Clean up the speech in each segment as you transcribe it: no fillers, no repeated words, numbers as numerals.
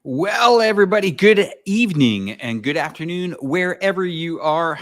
Well, everybody, good evening and good afternoon, wherever you are.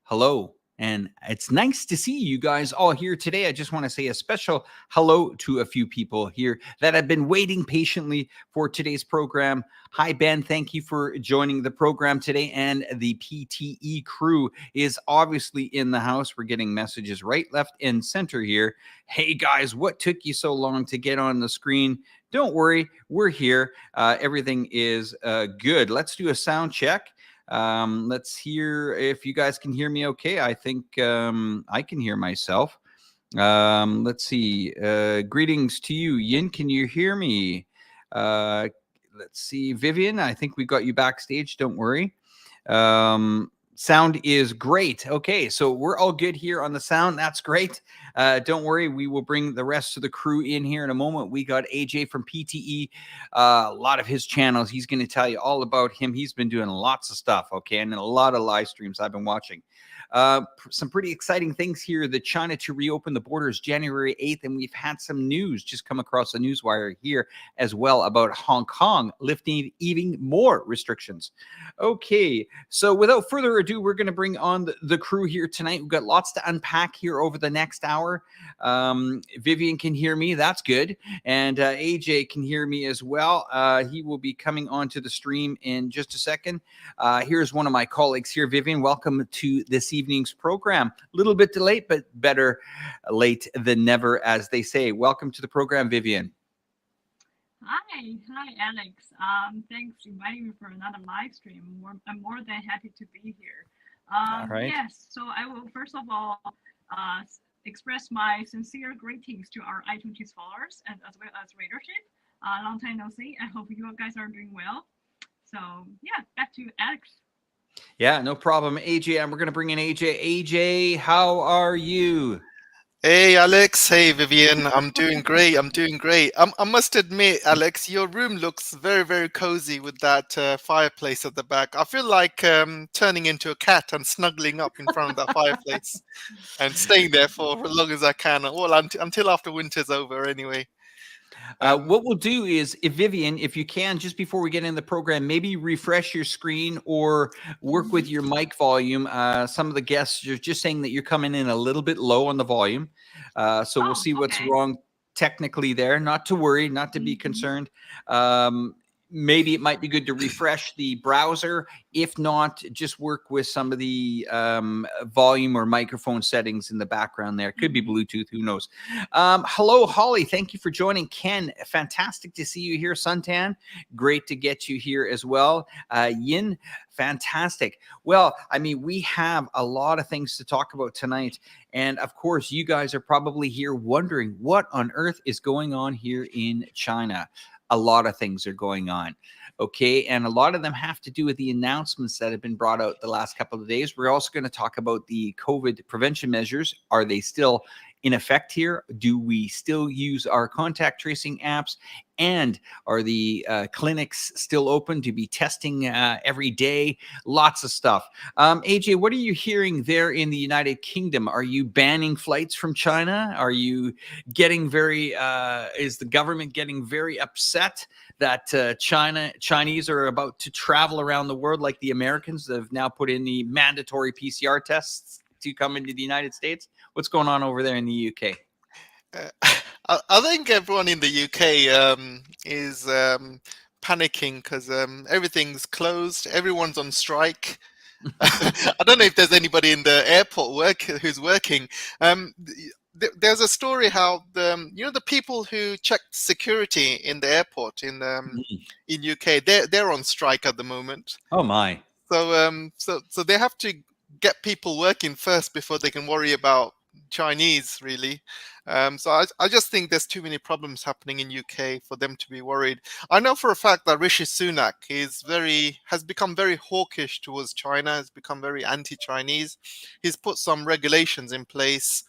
Hello. And it's nice to see you guys all here today. I just want to say a special hello to a few people here that have been waiting patiently for today's program. Hi, Ben. Thank you for joining the program today. And the PTE crew is obviously in the house. We're getting messages right, left, and center here. Hey, guys, what took you so long to get on the screen? Don't worry, we're here. Everything is good. Let's do a sound check. Let's hear if you guys can hear me okay. I think I can hear myself. Let's see. Greetings to you. Yin, can you hear me? Uh, let's see. Vivian, I think we got you backstage. Don't worry. Sound is great. Okay, so we're all good here on the sound. That's great. Don't worry, we will bring the rest of the crew in here in a moment. We got AJ from PTE, a lot of his channels. He's going to tell you all about him. He's been doing lots of stuff, okay, and a lot of live streams I've been watching. Some pretty exciting things here. The China to reopen the borders January 8th, and we've had some news just come across the newswire here as well about Hong Kong lifting even more restrictions. Okay, so without further ado, we're going to bring on the crew here tonight. We've got lots to unpack here over the next hour. Vivian can hear me. That's good. And AJ can hear me as well. He will be coming onto the stream in just a second. Here's one of my colleagues here. Vivian, welcome to this evening's program. A little bit delayed, but better late than never, as they say. Welcome to the program, Vivian. Hi, Alex. Thanks for inviting me for another live stream. I'm more than happy to be here. All right. Yes, so I will first of all express my sincere greetings to our iChongqing followers and as well as readership. Long time no see. I hope you guys are doing well. So yeah, back to Alex. Yeah, no problem. AJ, and we're going to bring in AJ. AJ, how are you? Hey Alex, hey Vivian, I'm doing great. I'm doing great. I must admit, Alex, your room looks very, very cozy with that fireplace at the back. I feel like turning into a cat and snuggling up in front of that fireplace and staying there for as long as I can. Well, until after winter's over, anyway. What we'll do is, if Vivian, if you can, just before we get in the program, maybe refresh your screen or work with your mic volume. Some of the guests are just saying that you're coming in a little bit low on the volume. So we'll see what's Okay. wrong technically there. Not to worry, not to be concerned. Maybe it might be good to refresh the browser. If not, just work with some of the volume or microphone settings in the background there. Could be Bluetooth, who knows. Hello, Holly. Thank you for joining. Ken, fantastic to see you here. Suntan, great to get you here as well. Yin, fantastic. Well, I mean, we have a lot of things to talk about tonight. And of course, you guys are probably here wondering what on earth is going on here in China. A lot of things are going on. Okay. And a lot of them have to do with the announcements that have been brought out the last couple of days. We're also going to talk about the COVID prevention measures. Are they still in effect here? Do we still use our contact tracing apps? And are the clinics still open to be testing every day? Lots of stuff. AJ, what are you hearing there in the United Kingdom? Are you banning flights from China? Are you getting very, is the government getting very upset that Chinese are about to travel around the world like the Americans have now put in the mandatory PCR tests to come into the United States? What's going on over there in the UK? I think everyone in the UK is panicking because everything's closed. Everyone's on strike. I don't know if there's anybody in the airport who's working. There's a story how the people who check security in the airport in UK, they're on strike at the moment. Oh my! So they have to get people working first before they can worry about Chinese, really. So I just think there's too many problems happening in UK for them to be worried. I know for a fact that Rishi Sunak has become very hawkish towards China, has become very anti-Chinese. He's put some regulations in place.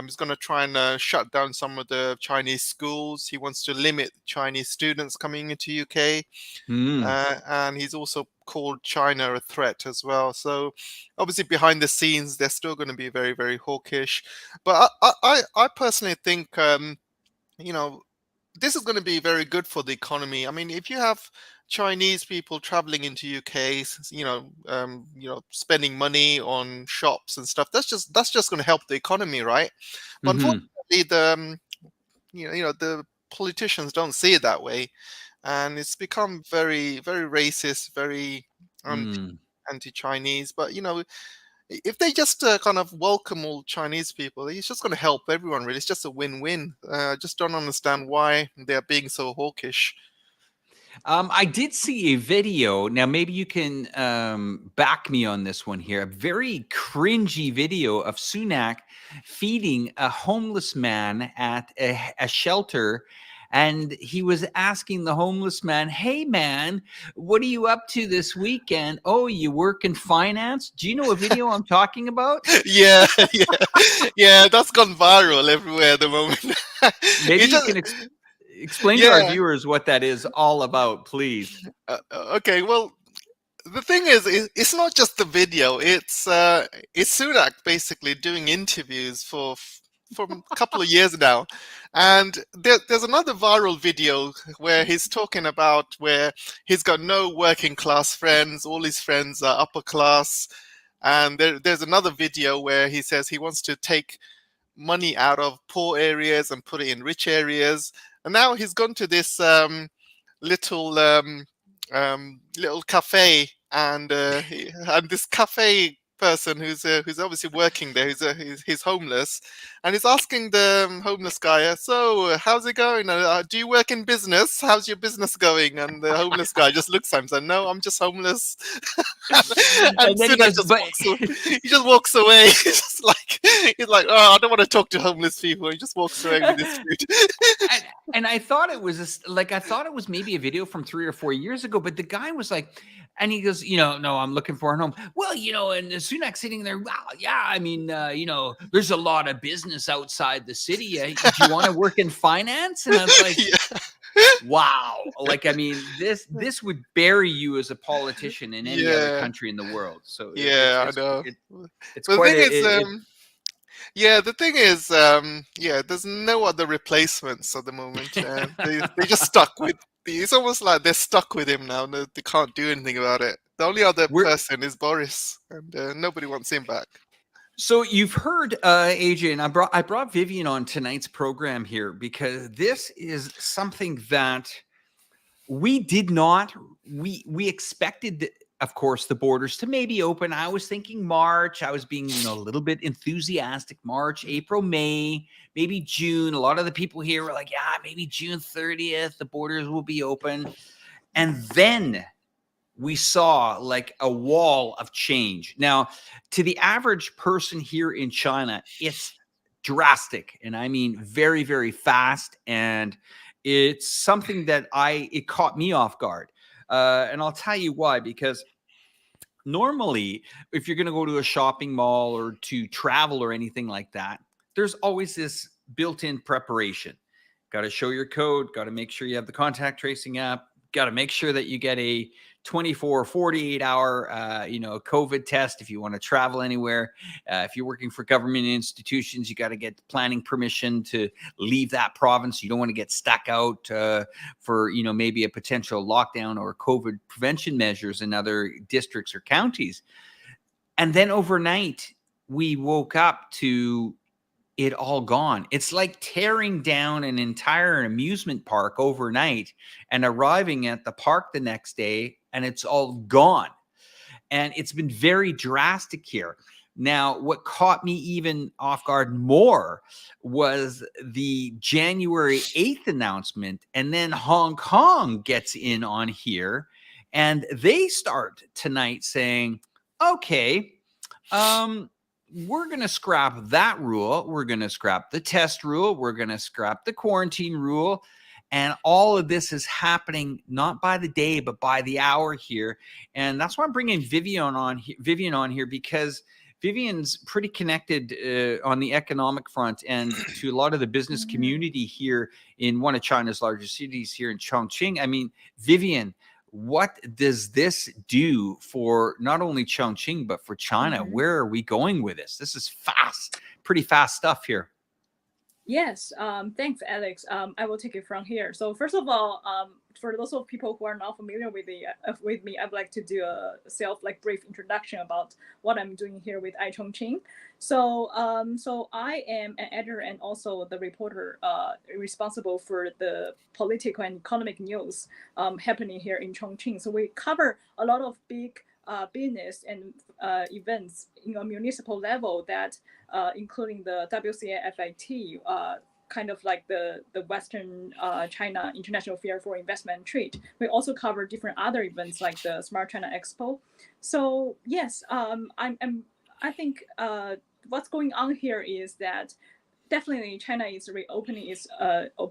He's going to try and shut down some of the Chinese schools. He wants to limit Chinese students coming into UK. And he's also called China a threat as well. So obviously behind the scenes, they're still going to be very, very hawkish. But I personally think, this is going to be very good for the economy. I mean, if you have Chinese people traveling into UK, spending money on shops and stuff, that's just going to help the economy, right? But Hmm. unfortunately, the politicians don't see it that way, and it's become very, very racist, very Mm. anti-Chinese. But if they just kind of welcome all Chinese people, it's just going to help everyone. Really, it's just a win-win. I just don't understand why they're being so hawkish. I did see a video. Now, maybe you can back me on this one here. A very cringy video of Sunak feeding a homeless man at a shelter. And he was asking the homeless man, "Hey, man, what are you up to this weekend? Oh, you work in finance? Do you know a video I'm talking about?" Yeah, yeah, yeah. That's gone viral everywhere at the moment. Maybe it you just, can explain to our yeah. viewers what that is all about, please. Okay. Well, the thing is, it's not just the video. It's Sunak basically doing interviews for a couple of years now, and there's another viral video where he's talking about where he's got no working class friends. All his friends are upper class, and there's another video where he says he wants to take money out of poor areas and put it in rich areas. And now he's gone to this little little cafe, and this cafe person who's obviously working there, he's homeless, and he's asking the homeless guy, so how's it going? Do you work in business? How's your business going? And the homeless guy just looks at him and says, no, I'm just homeless. And And then he Sunak goes, just "But..." he just walks away. He's like, oh, I don't want to talk to homeless people. He just walks away with his food. and I thought it was I thought it was maybe a video from 3 or 4 years ago, but the guy was like, and he goes, "No, I'm looking for a home." Well, and Sunak sitting there, "Well, yeah, I mean, there's a lot of business outside the city. Do you want to work in finance?" And I was like, Yeah. wow. Like, I mean, this would bury you as a politician in any other Yeah, country in the world. So yeah, I know. it's But the quite thing is, a there's no other replacements at the moment. They just stuck with. It's almost like they're stuck with him now. No, they can't do anything about it. The only other we're person is Boris, and nobody wants him back. So you've heard AJ, and I brought Vivian on tonight's program here because this is something that we did not we expected, of course, the borders to maybe open. I was thinking March. I was being a little bit enthusiastic. March, April, May, maybe June. A lot of the people here were like, yeah, maybe June 30th the borders will be open. And then we saw like a wall of change. Now, to the average person here in China, it's drastic. And I mean, very, very fast. And it's something that it caught me off guard. And I'll tell you why, because normally, if you're going to go to a shopping mall or to travel or anything like that, there's always this built-in preparation. Got to show your code, got to make sure you have the contact tracing app, got to make sure that you get a 24, 48 hour, COVID test if you want to travel anywhere. If you're working for government institutions, you got to get planning permission to leave that province. You don't want to get stuck out for, maybe a potential lockdown or COVID prevention measures in other districts or counties. And then overnight, we woke up to it all gone. It's like tearing down an entire amusement park overnight and arriving at the park the next day and it's all gone. And it's been very drastic here. Now, what caught me even off guard more was the January 8th announcement. And then Hong Kong gets in on here and they start tonight saying, okay, we're going to scrap that rule. We're going to scrap the test rule. We're going to scrap the quarantine rule. And all of this is happening not by the day, but by the hour here. And that's why I'm bringing Vivian on here, because Vivian's pretty connected on the economic front and to a lot of the business community here in one of China's largest cities here in Chongqing. I mean, Vivian, what does this do for not only Chongqing, but for China? Where are we going with this? This is fast, pretty fast stuff here. Yes, thanks, Alex. I will take it from here. So first of all, for those of people who are not familiar with with me, I'd like to do a brief introduction about what I'm doing here with iChongqing. So I am an editor and also the reporter responsible for the political and economic news happening here in Chongqing. So we cover a lot of big business and events in a municipal level that including the WCAFIT, kind of like the Western China International Fair for Investment and Trade. We also cover different other events like the Smart China Expo. So yes, I think what's going on here is that definitely China is reopening its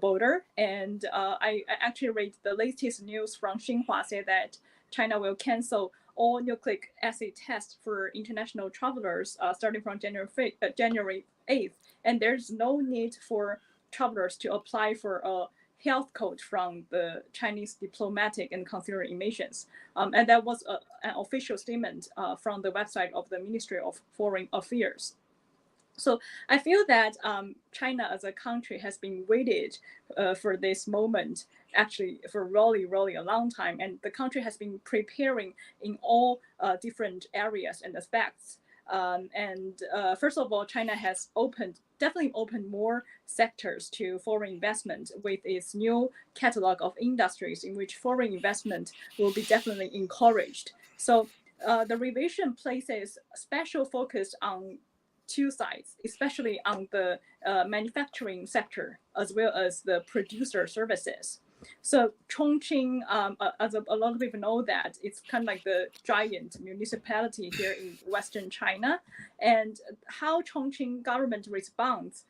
border, and I actually read the latest news from Xinhua say that China will cancel all nucleic acid tests for international travelers starting from January 8th, and there's no need for travelers to apply for a health code from the Chinese diplomatic and consular emissions. And that was an official statement from the website of the Ministry of Foreign Affairs. So I feel that China as a country has been waited for this moment actually for really, really a long time. And the country has been preparing in all different areas and aspects. First of all, China has definitely opened more sectors to foreign investment with its new catalog of industries in which foreign investment will be definitely encouraged. So the revision places special focus on two sides, especially on the manufacturing sector as well as the producer services. So Chongqing, as a lot of people know that it's kind of like the giant municipality here in Western China, and how Chongqing government responds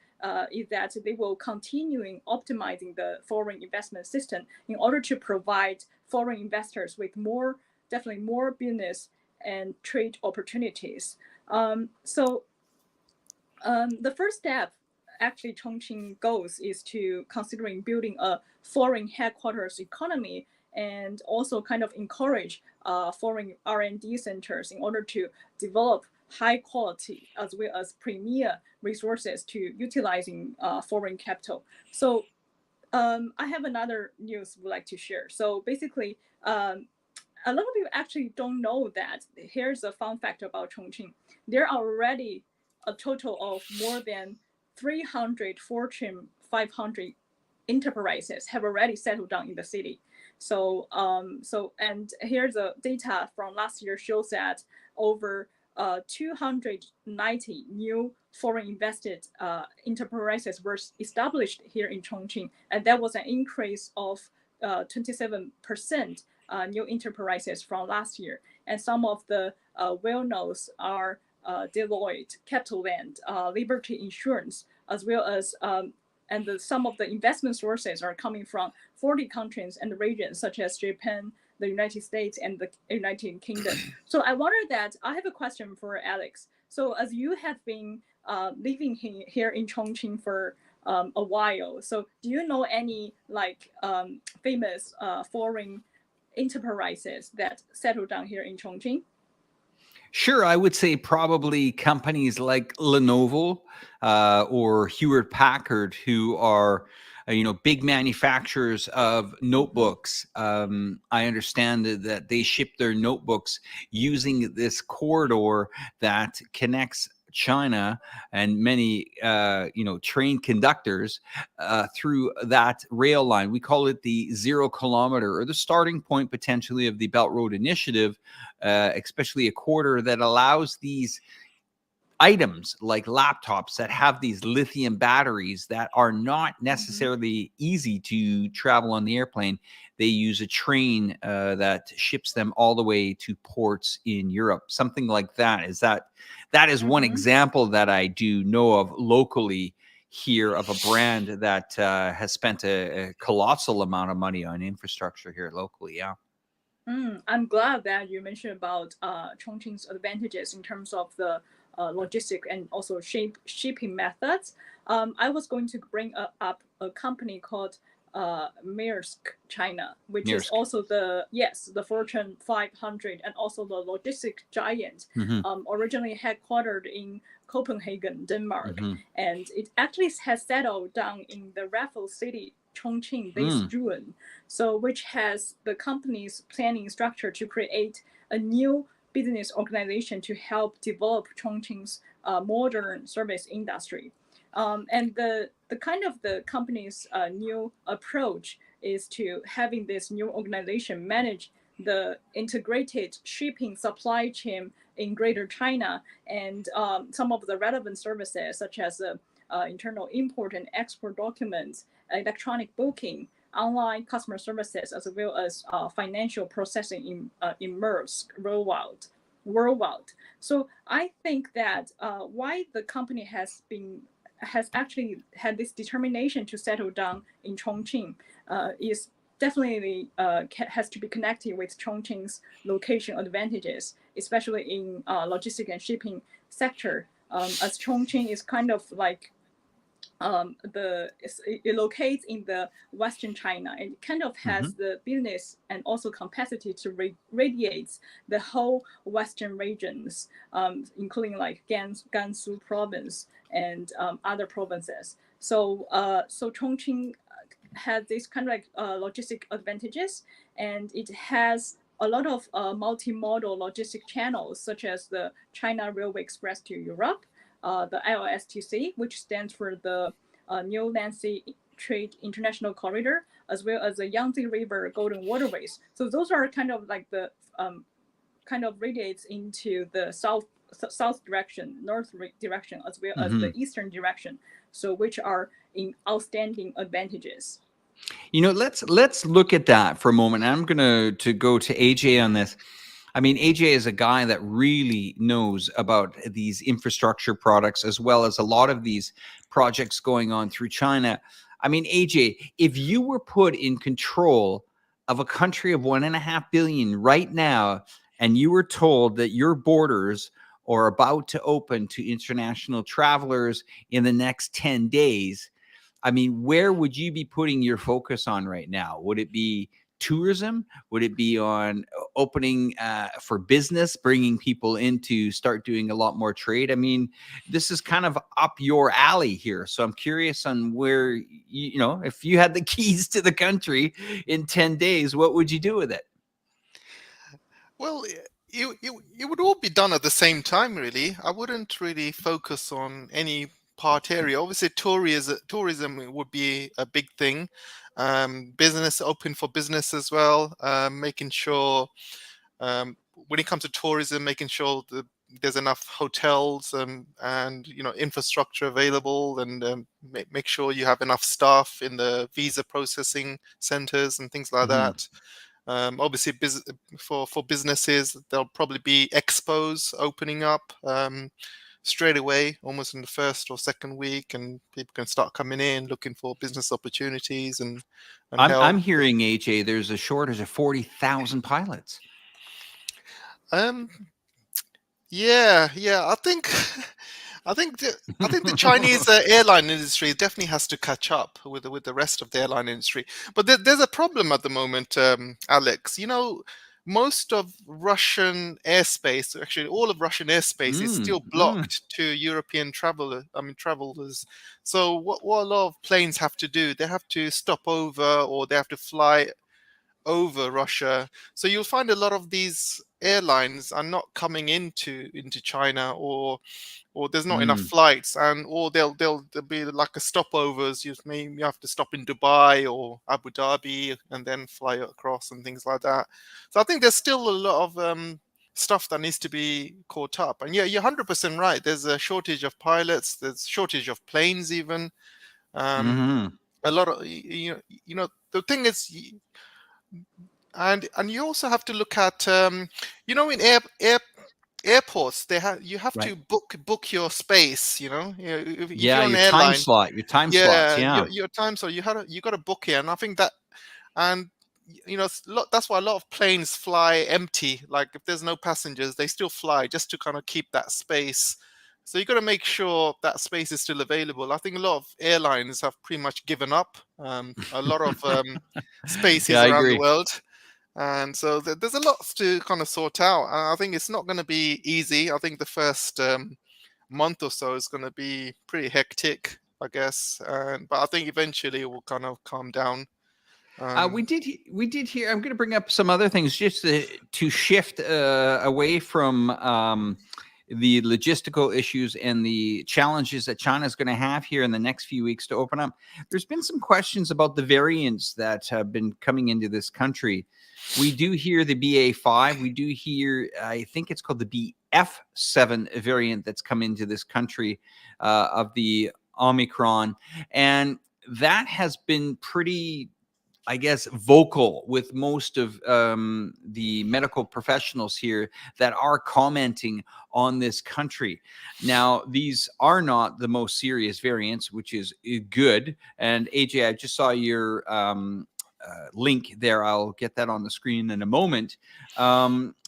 is that they will continue optimizing the foreign investment system in order to provide foreign investors with definitely more business and trade opportunities. The first step actually Chongqing goes is to considering building a foreign headquarters economy and also kind of encourage foreign R&D centers in order to develop high quality as well as premier resources to utilizing foreign capital. So I have another news would like to share. So basically, a lot of people actually don't know that. Here's a fun fact about Chongqing. There are already a total of more than 300 Fortune 500 enterprises have already settled down in the city. So, and here's the data from last year shows that over 290 new foreign invested enterprises were established here in Chongqing, and that was an increase of 27% new enterprises from last year. And some of the well-known are Deloitte, Capital Land, Liberty Insurance, as well as some of the investment sources are coming from 40 countries and regions such as Japan, the United States, and the United Kingdom. So I wonder that I have a question for Alex. So as you have been living here in Chongqing for a while, so do you know any famous foreign enterprises that settle down here in Chongqing? Sure, I would say probably companies like Lenovo or Hewlett Packard, who are big manufacturers of notebooks. I understand that they ship their notebooks using this corridor that connects China and many train conductors through that rail line. We call it the 0 kilometer, or the starting point potentially of the Belt Road Initiative, especially a corridor that allows these items like laptops that have these lithium batteries that are not necessarily easy to travel on the airplane. They use a train that ships them all the way to ports in Europe. Something like that. That is one example that I do know of locally here of a brand that has spent a colossal amount of money on infrastructure here locally. Yeah. I'm glad that you mentioned about Chongqing's advantages in terms of the logistic and also shipping methods. I was going to bring up a company called Maersk China, which is Maersk. also the Fortune 500 and also the logistic giant, originally headquartered in Copenhagen, Denmark, and it actually has settled down in the Raffles City, Chongqing, this June. So, which has the company's planning structure to create a new business organization to help develop Chongqing's modern service industry. And the kind of the company's new approach is to having this new organization manage the integrated shipping supply chain in Greater China and some of the relevant services such as internal import and export documents, electronic booking, online customer services, as well as financial processing in Maersk worldwide. So I think that why the company has actually had this determination to settle down in Chongqing is definitely has to be connected with Chongqing's location advantages, especially in logistic and shipping sector, as Chongqing is kind of like it locates in the Western China. It kind of has the business and also capacity to radiate the whole Western regions, including like Gansu province and other provinces. So Chongqing has this kind of like logistic advantages, and it has a lot of multimodal logistic channels, such as the China Railway Express to Europe, the LSTC, which stands for the New Nancy Trade International Corridor, as well as the Yangtze River Golden Waterways. So those are kind of like the kind of radiates into the south direction, north direction, as well as the eastern direction. So which are in outstanding advantages. You know, let's look at that for a moment. I'm going to go to AJ on this. I mean, AJ is a guy that really knows about these infrastructure products as well as a lot of these projects going on through China. I mean, AJ, if you were put in control of a country of 1.5 billion right now, and you were told that your borders are about to open to international travelers in the next 10 days, I mean, where would you be putting your focus on right now? Would it be tourism? Would it be on opening for business, bringing people in to start doing a lot more trade? I mean, this is kind of up your alley here. So I'm curious on where, you know, if you had the keys to the country in 10 days, what would you do with it? Well, it would all be done at the same time, really. I wouldn't really focus on any part area. Obviously, tourism would be a big thing. Business open for business as well. Making sure when it comes to tourism, making sure that there's enough hotels and you know infrastructure available, and make sure you have enough staff in the visa processing centers and things like that. Obviously, for businesses, there'll probably be expos opening up straight away, almost in the first or second week, and people can start coming in looking for business opportunities and help. I'm hearing, AJ, there's a shortage of 40,000 pilots. Yeah. I think the Chinese airline industry definitely has to catch up with the rest of the airline industry. But there's a problem at the moment, Alex. You know, most of Russian airspace, actually all of Russian airspace, is still blocked to European travelers. So what a lot of planes have to do, they have to stop over or they have to fly over Russia. So you'll find a lot of these airlines are not coming into China, or there's not enough flights, and or there'll be like a stopovers. You have to stop in Dubai or Abu Dhabi and then fly across and things like that. So I think there's still a lot of stuff that needs to be caught up. And yeah, you're 100% right. There's a shortage of pilots. There's shortage of planes even. A lot of you know the thing is. And you also have to look at you know in airports you have to book your space, you know, if you're an your airline, your time slots, yeah. your time, so you got to book it. And I think that, and you know, that's why a lot of planes fly empty. Like if there's no passengers, they still fly just to kind of keep that space So you got to make sure that space is still available. I think a lot of airlines have pretty much given up a lot of spaces Yeah, I around the agree. world. And so there's a lot to kind of sort out. I think it's not going to be easy. I think the first month or so is going to be pretty hectic, I guess. But I think eventually it will kind of calm down. We did hear. I'm going to bring up some other things just to shift away from the logistical issues and the challenges that China is going to have here in the next few weeks to open up. There's been some questions about the variants that have been coming into this country. We do hear the BA5. We do hear, I think it's called the BF7 variant that's come into this country of the Omicron, and that has been pretty, I guess, vocal with most of the medical professionals here that are commenting on this country. Now, these are not the most serious variants, which is good. And AJ, I just saw your link there. I'll get that on the screen in a moment.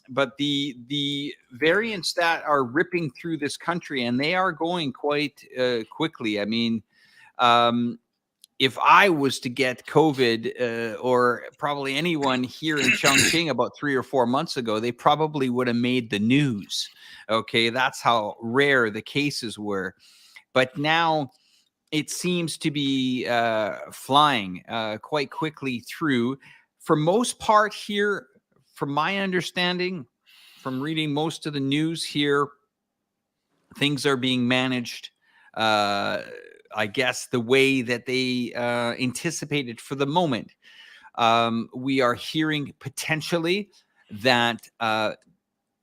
But the variants that are ripping through this country, and they are going quite quickly. I mean, if I was to get COVID, or probably anyone here in Chongqing about 3 or 4 months ago, they probably would have made the news. Okay, that's how rare the cases were. But now it seems to be flying quite quickly through. For most part here, from my understanding, from reading most of the news here, things are being managed I guess the way that they anticipated for the moment. We are hearing potentially that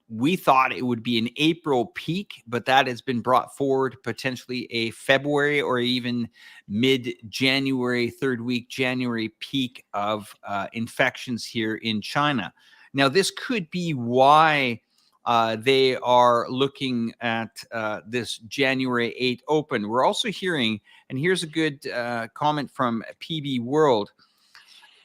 we thought it would be an April peak, but that has been brought forward, potentially a February or even mid-January, third week January peak of infections here in China. Now, this could be why they are looking at this January 8th open. We're also hearing, and here's a good comment from PB World.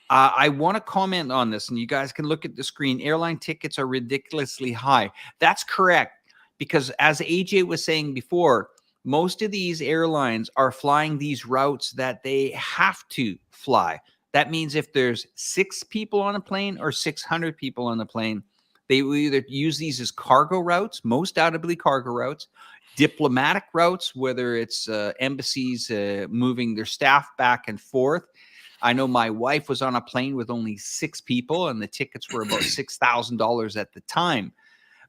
I want to comment on this, and you guys can look at the screen. Airline tickets are ridiculously high. That's correct, because as AJ was saying before, most of these airlines are flying these routes that they have to fly. That means if there's 6 people on a plane or 600 people on the plane, they will either use these as cargo routes, most audibly cargo routes, diplomatic routes, whether it's embassies moving their staff back and forth. I know my wife was on a plane with only 6 people, and the tickets were about $6,000 at the time.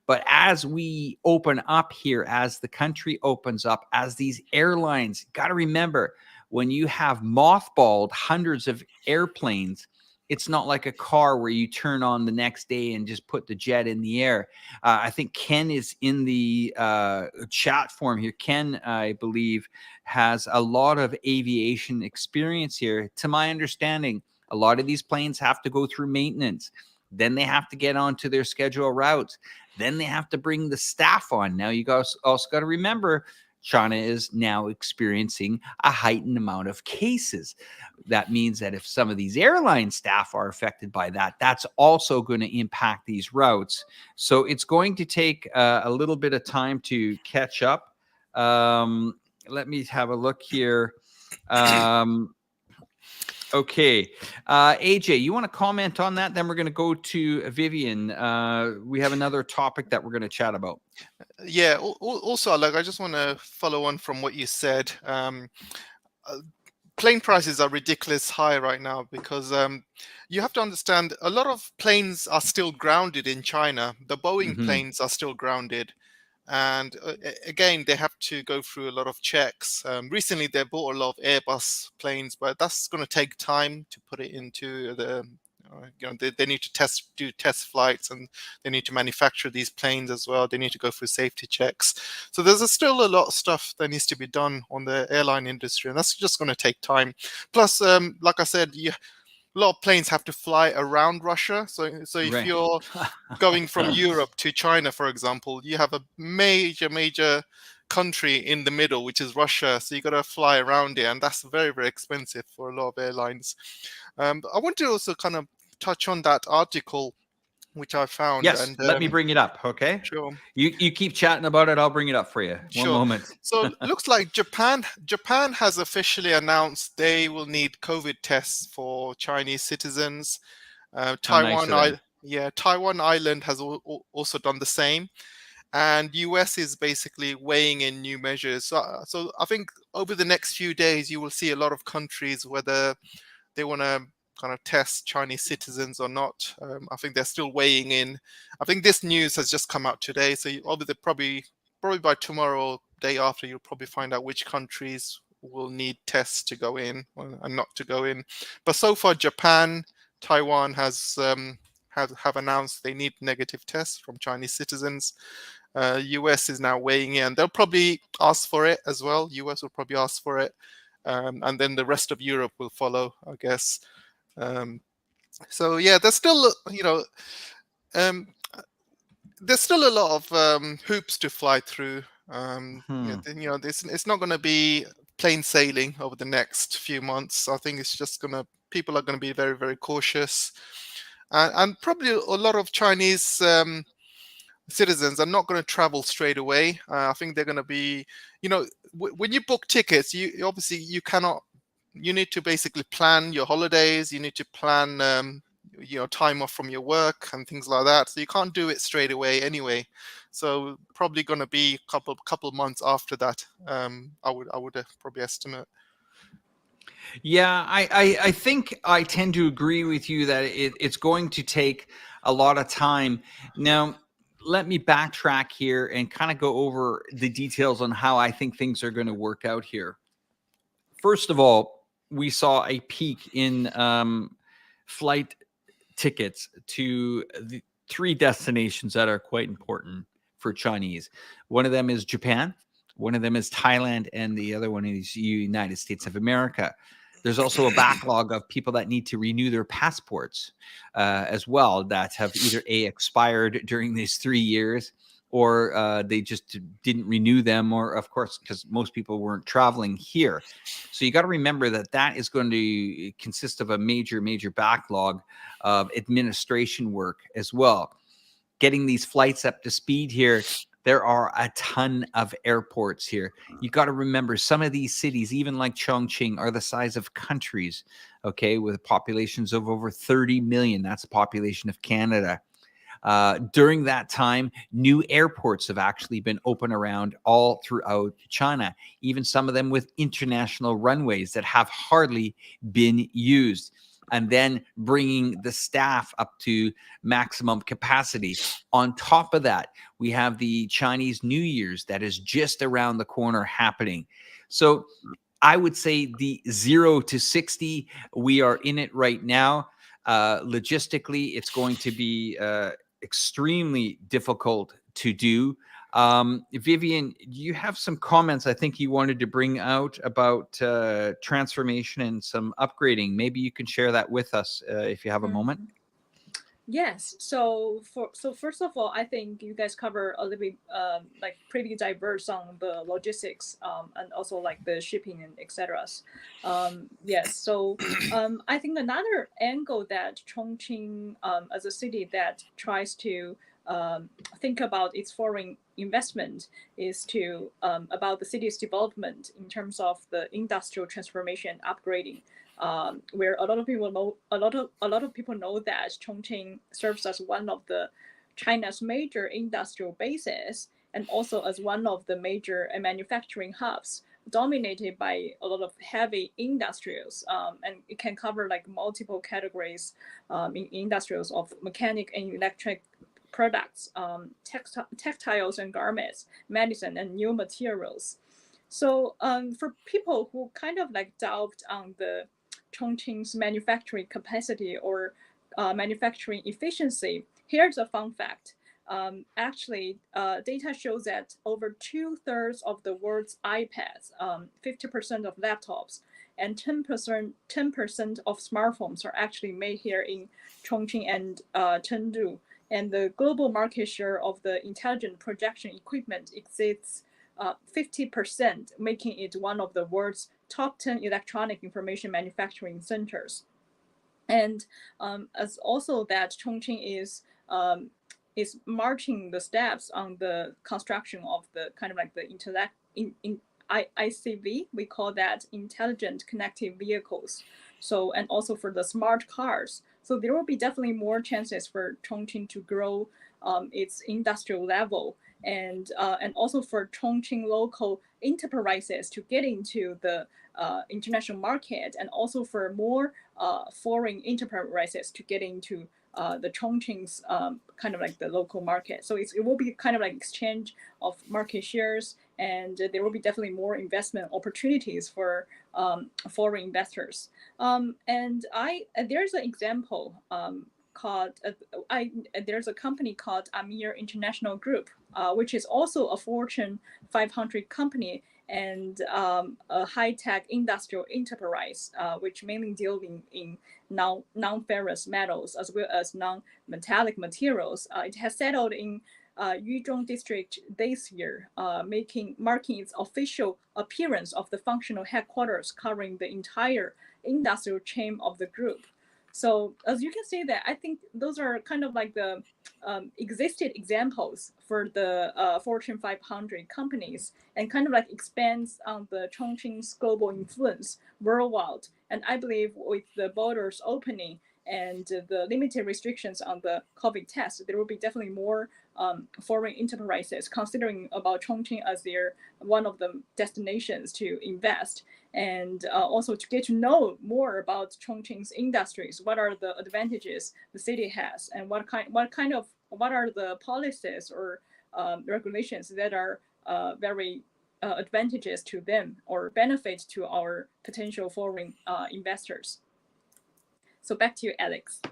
But as we open up here, as the country opens up, as these airlines, got to remember, when you have mothballed hundreds of airplanes, it's not like a car where you turn on the next day and just put the jet in the air. I think Ken is in the chat form here. Ken, I believe, has a lot of aviation experience here. To my understanding, a lot of these planes have to go through maintenance. Then they have to get onto their scheduled routes. Then they have to bring the staff on. Now, you guys also got to remember, China is now experiencing a heightened amount of cases. That means that if some of these airline staff are affected by that, that's also going to impact these routes. So it's going to take a little bit of time to catch up. Let me have a look here. Okay. AJ, you want to comment on that? Then we're going to go to Vivian. We have another topic that we're going to chat about. Yeah. Also, like, I just want to follow on from what you said. Plane prices are ridiculous high right now because you have to understand a lot of planes are still grounded in China. The Boeing planes are still grounded. And again, they have to go through a lot of checks. Recently, they bought a lot of Airbus planes, but that's going to take time to put it into the, they need to do test flights, and they need to manufacture these planes as well. They need to go through safety checks. So there's still a lot of stuff that needs to be done on the airline industry, and that's just going to take time. Plus, like I said, a lot of planes have to fly around Russia. So if you're going from Europe to China, for example, you have a major country in the middle, which is Russia. So you got to fly around it, and that's very, very expensive for a lot of airlines. I want to also kind of touch on that article which I found. Yes, And let me bring it up. Okay, sure, you keep chatting about it. I'll bring it up for you. One sure. moment. So looks like Japan has officially announced they will need COVID tests for Chinese citizens. How nice of them. Taiwan Island has also done the same, and US is basically weighing in new measures. So I think over the next few days you will see a lot of countries whether they want to kind of test Chinese citizens or not. I think they're still weighing in. I think this news has just come out today, so obviously probably by tomorrow, day after, you'll probably find out which countries will need tests to go in and not to go in. But so far, Japan, Taiwan have announced they need negative tests from Chinese citizens. US is now weighing in. They'll probably ask for it as well. US will probably ask for it. And then the rest of Europe will follow, I guess. So yeah, there's still, um, there's still a lot of hoops to fly through. It's not going to be plain sailing over the next few months. I think it's just people are going to be very, very cautious, and probably a lot of Chinese citizens are not going to travel straight away. I think they're going to be, when you book tickets, you obviously you cannot. You need to basically plan your holidays. You need to plan, time off from your work and things like that. So you can't do it straight away anyway. So probably going to be a couple months after that. I would probably estimate. Yeah, I think I tend to agree with you that it's going to take a lot of time. Now, let me backtrack here and kind of go over the details on how I think things are going to work out here. First of all, we saw a peak in flight tickets to the 3 destinations that are quite important for Chinese. One of them is Japan, one of them is Thailand, and the other one is United States of America. There's also a backlog of people that need to renew their passports as well that have either expired during these 3 years or they just didn't renew them, or of course, because most people weren't traveling here. So you got to remember that is going to consist of a major backlog of administration work as well. Getting these flights up to speed here, there are a ton of airports here. You got to remember some of these cities, even like Chongqing, are the size of countries, okay, with populations of over 30 million. That's the population of Canada. During that time, new airports have actually been open around all throughout China, even some of them with international runways that have hardly been used. And then bringing the staff up to maximum capacity. On top of that, we have the Chinese New Year's that is just around the corner happening. So I would say the 0 to 60, we are in it right now. Logistically, it's going to be extremely difficult to do. Vivian, you have some comments I think you wanted to bring out about transformation and some upgrading. Maybe you can share that with us if you have a moment. Yes. So first of all, I think you guys cover a little bit like pretty diverse on the logistics and also like the shipping and etc. Yes. So I think another angle that Chongqing as a city that tries to think about its foreign investment is to about the city's development in terms of the industrial transformation upgrading. Where a lot of people know that Chongqing serves as one of the China's major industrial bases and also as one of the major manufacturing hubs dominated by a lot of heavy industrials, and it can cover like multiple categories in industrials of mechanic and electric products, textiles and garments, medicine and new materials. So for people who kind of like doubted on the Chongqing's manufacturing capacity or manufacturing efficiency, here's a fun fact. Actually, data shows that over 2/3 of the world's iPads, 50% of laptops, and 10% of smartphones are actually made here in Chongqing and Chengdu. And the global market share of the intelligent projection equipment exceeds 50%, making it one of the world's top 10 electronic information manufacturing centers. And as also that Chongqing is is marching the steps on the construction of the kind of like the ICV, we call that intelligent connected vehicles. So, and also for the smart cars. So there will be definitely more chances for Chongqing to grow its industrial level, and also for Chongqing local enterprises to get into the international market, and also for more foreign enterprises to get into the Chongqing's kind of like the local market. So it will be kind of like exchange of market shares, and there will be definitely more investment opportunities for foreign investors. And there's an example called there's a company called Amir International Group, which is also a Fortune 500 company and a high-tech industrial enterprise, which mainly deals in non-ferrous metals as well as non-metallic materials. It has settled in Yuzhong district this year, marking its official appearance of the functional headquarters covering the entire industrial chain of the group. So as you can see that, I think those are kind of like the existed examples for the Fortune 500 companies, and kind of like expands on the Chongqing's global influence worldwide. And I believe with the borders opening and the limited restrictions on the COVID test, there will be definitely more foreign enterprises considering about Chongqing as their one of the destinations to invest, and also to get to know more about Chongqing's industries. What are the advantages the city has, and what are the policies or regulations that are very advantageous to them or benefit to our potential foreign investors. So back to you, Alex.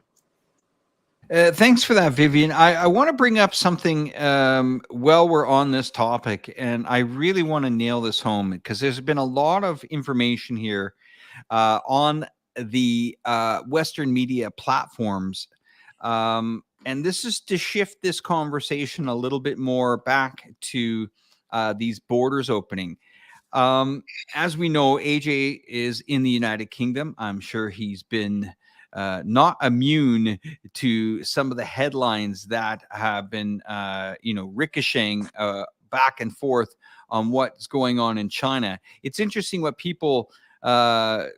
Thanks for that, Vivian. I want to bring up something while we're on this topic, and I really want to nail this home because there's been a lot of information here on the Western media platforms. And this is to shift this conversation a little bit more back to these borders opening. As we know, AJ is in the United Kingdom. I'm sure he's been not immune to some of the headlines that have been, ricocheting back and forth on what's going on in China. It's interesting what people are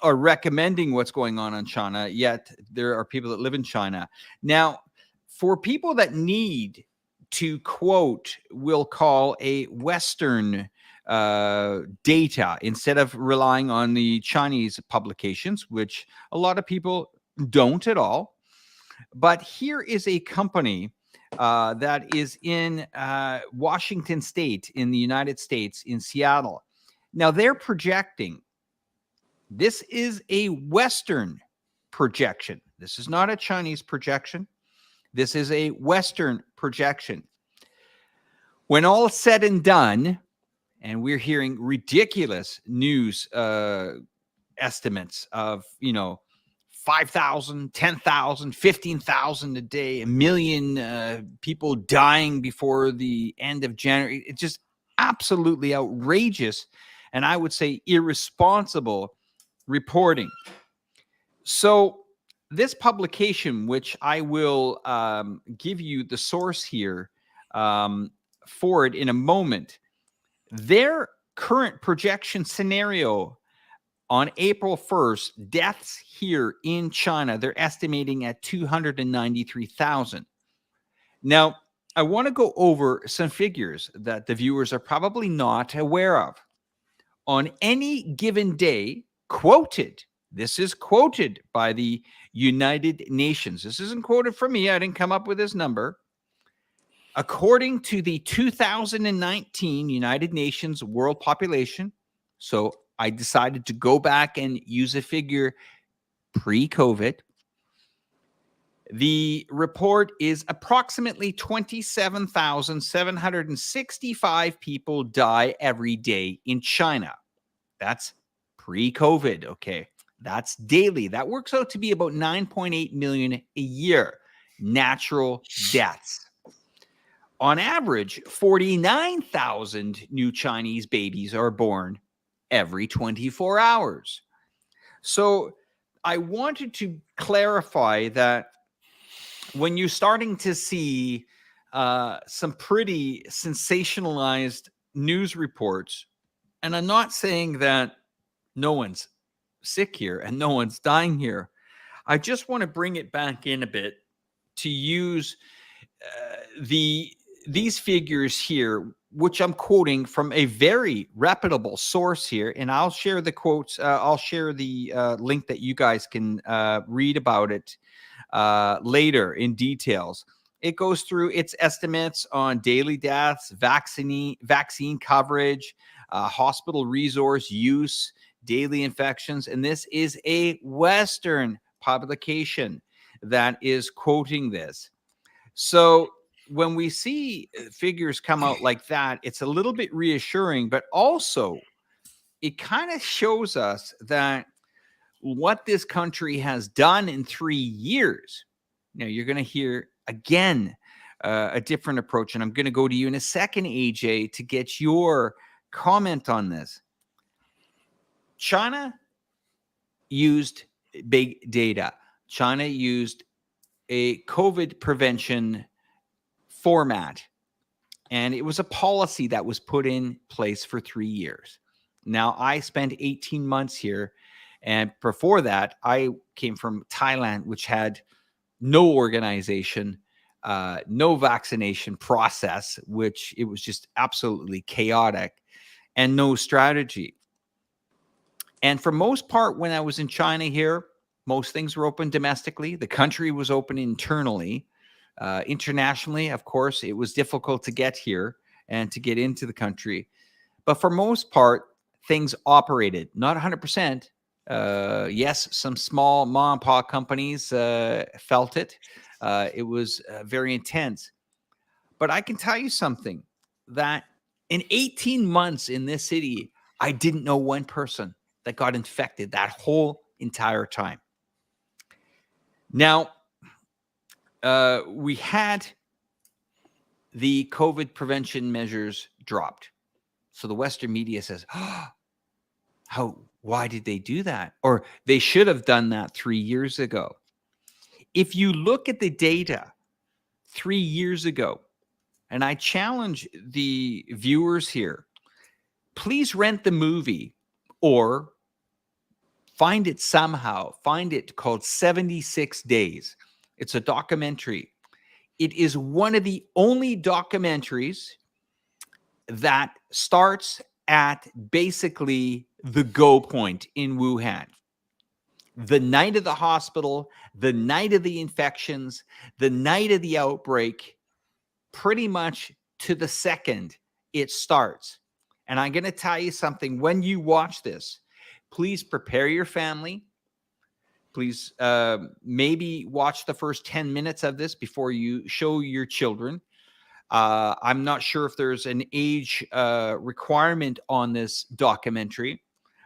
recommending what's going on in China, yet there are people that live in China. Now, for people that need to quote, we'll call a Western data instead of relying on the Chinese publications, which a lot of people don't at all. But here is a company that is in Washington State in the United States, in Seattle. Now they're projecting, this is a Western projection. This is not a Chinese projection. This is a Western projection. When all is said and done, and we're hearing ridiculous news estimates of, 5,000, 10,000, 15,000 a day, 1 million people dying before the end of January. It's just absolutely outrageous, and I would say irresponsible reporting. So this publication, which I will give you the source here for it in a moment, their current projection scenario on April 1st, deaths here in China, they're estimating at 293,000. Now, I want to go over some figures that the viewers are probably not aware of. On any given day, quoted, this is quoted by the United Nations. This isn't quoted from me. I didn't come up with this number. According to the 2019 United Nations World Population, so I decided to go back and use a figure pre-COVID, the report is approximately 27,765 people die every day in China. That's pre-COVID, okay? That's daily. That works out to be about 9.8 million a year, natural deaths. On average, 49,000 new Chinese babies are born every 24 hours. So I wanted to clarify that when you're starting to see some pretty sensationalized news reports, and I'm not saying that no one's sick here and no one's dying here. I just want to bring it back in a bit to use these figures here, which I'm quoting from a very reputable source here, and I'll share the quotes. I'll share the link that you guys can read about it later in details. It goes through its estimates on daily deaths, vaccine coverage, hospital resource use, daily infections, and this is a Western publication that is quoting this. So when we see figures come out like that, it's a little bit reassuring, but also it kind of shows us that what this country has done in 3 years. Now, you're going to hear again a different approach, and I'm going to go to you in a second, AJ, to get your comment on this. China used big data. China used a COVID prevention format, and it was a policy that was put in place for 3 years. Now, I spent 18 months here, and before that, I came from Thailand, which had no organization, no vaccination process, which it was just absolutely chaotic, and no strategy. And for most part, when I was in China here, most things were open domestically. The country was open internally. Internationally, of course, it was difficult to get here and to get into the country. But for most part, things operated, not 100%. Yes, some small mom and pop companies felt it. It was very intense. But I can tell you something, that in 18 months in this city, I didn't know one person that got infected that whole entire time. Now, we had the COVID prevention measures dropped. So the Western media says, oh, why did they do that? Or they should have done that 3 years ago. If you look at the data 3 years ago, and I challenge the viewers here, please rent the movie or find it somehow. Find it called 76 Days. It's a documentary. It is one of the only documentaries that starts at basically the go point in Wuhan. The night of the hospital, the night of the infections, the night of the outbreak, pretty much to the second it starts. And I'm going to tell you something. When you watch this, please prepare your family. Please maybe watch the first 10 minutes of this before you show your children. I'm not sure if there's an age requirement on this documentary,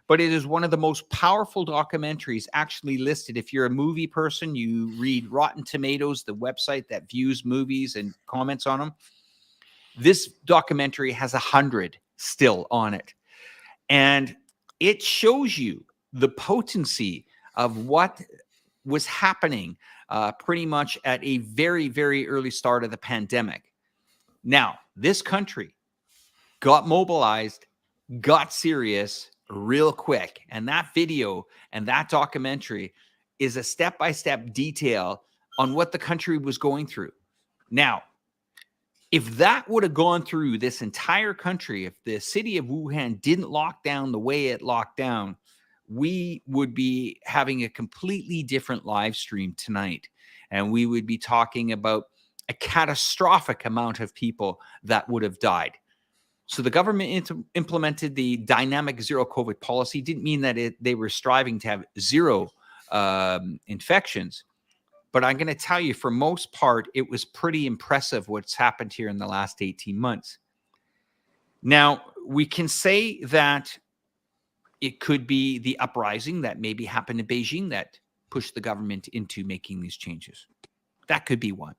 but it is one of the most powerful documentaries actually listed. If you're a movie person, you read Rotten Tomatoes, the website that views movies and comments on them. This documentary has 100 still on it. And it shows you the potency of what was happening pretty much at a very, very early start of the pandemic. Now, this country got mobilized, got serious real quick. And that video and that documentary is a step-by-step detail on what the country was going through. Now, if that would have gone through this entire country, if the city of Wuhan didn't lock down the way it locked down, we would be having a completely different live stream tonight. And we would be talking about a catastrophic amount of people that would have died. So the government implemented the dynamic zero COVID policy. Didn't mean that they were striving to have zero infections. But I'm going to tell you, for most part, it was pretty impressive what's happened here in the last 18 months. Now, we can say that it could be the uprising that maybe happened in Beijing that pushed the government into making these changes. That could be one.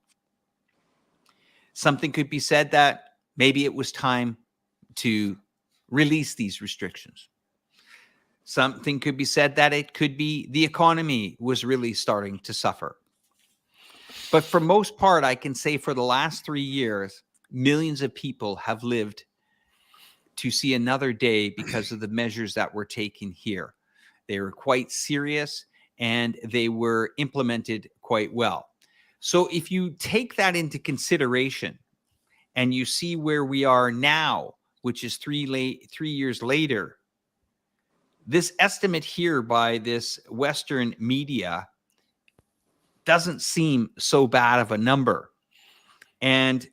Something could be said that maybe it was time to release these restrictions. Something could be said that it could be the economy was really starting to suffer. But for most part, I can say for the last 3 years, millions of people have lived to see another day because of the measures that were taken here. They were quite serious and they were implemented quite well. So if you take that into consideration and you see where we are now, which is 3 years later, this estimate here by this Western media doesn't seem so bad of a number. And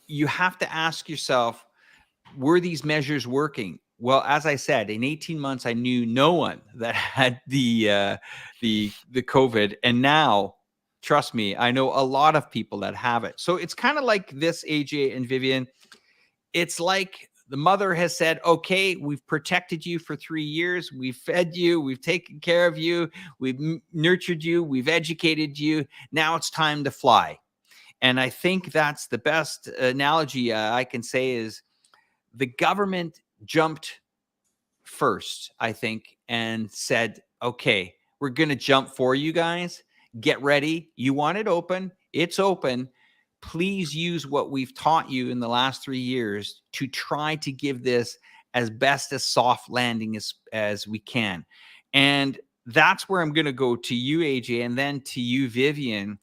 you have to ask yourself, were these measures working? Well, as I said, in 18 months, I knew no one that had the COVID, and now, trust me, I know a lot of people that have it. So it's kind of like this, AJ and Vivian. It's like the mother has said, "Okay, we've protected you for 3 years. We've fed you. We've taken care of you. We've nurtured you. We've educated you. Now it's time to fly." And I think that's the best analogy I can say is the government jumped first, I think, and said, okay, we're going to jump for you guys. Get ready. You want it open. It's open. Please use what we've taught you in the last 3 years to try to give this as best a soft landing as we can. And that's where I'm going to go to you, AJ, and then to you, Vivian.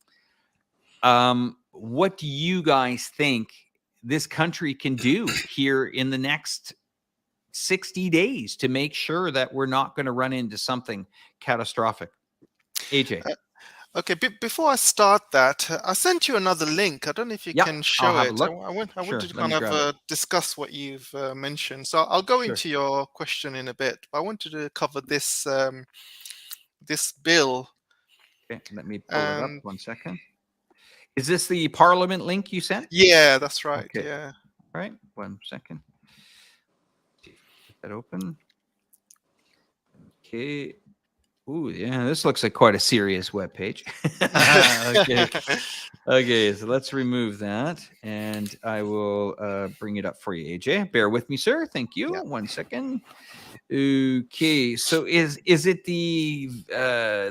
What do you guys think this country can do here in the next 60 days to make sure that we're not going to run into something catastrophic? AJ. Okay, before I start that, I sent you another link. I don't know if you can show have a it. look. I want Sure, to let me kind grab of discuss what you've mentioned. So I'll go into your question in a bit. But I wanted to cover this this bill. Okay, let me pull it up 1 second. Is this the Parliament link you sent? Yeah, that's right. Okay. Yeah. All right, 1 second. See if I can get that open. Okay. Ooh, yeah, this looks like quite a serious web page. Okay. Okay, so let's remove that, and I will bring it up for you, AJ. Bear with me, sir. Thank you. Yeah. 1 second. Okay, so is it the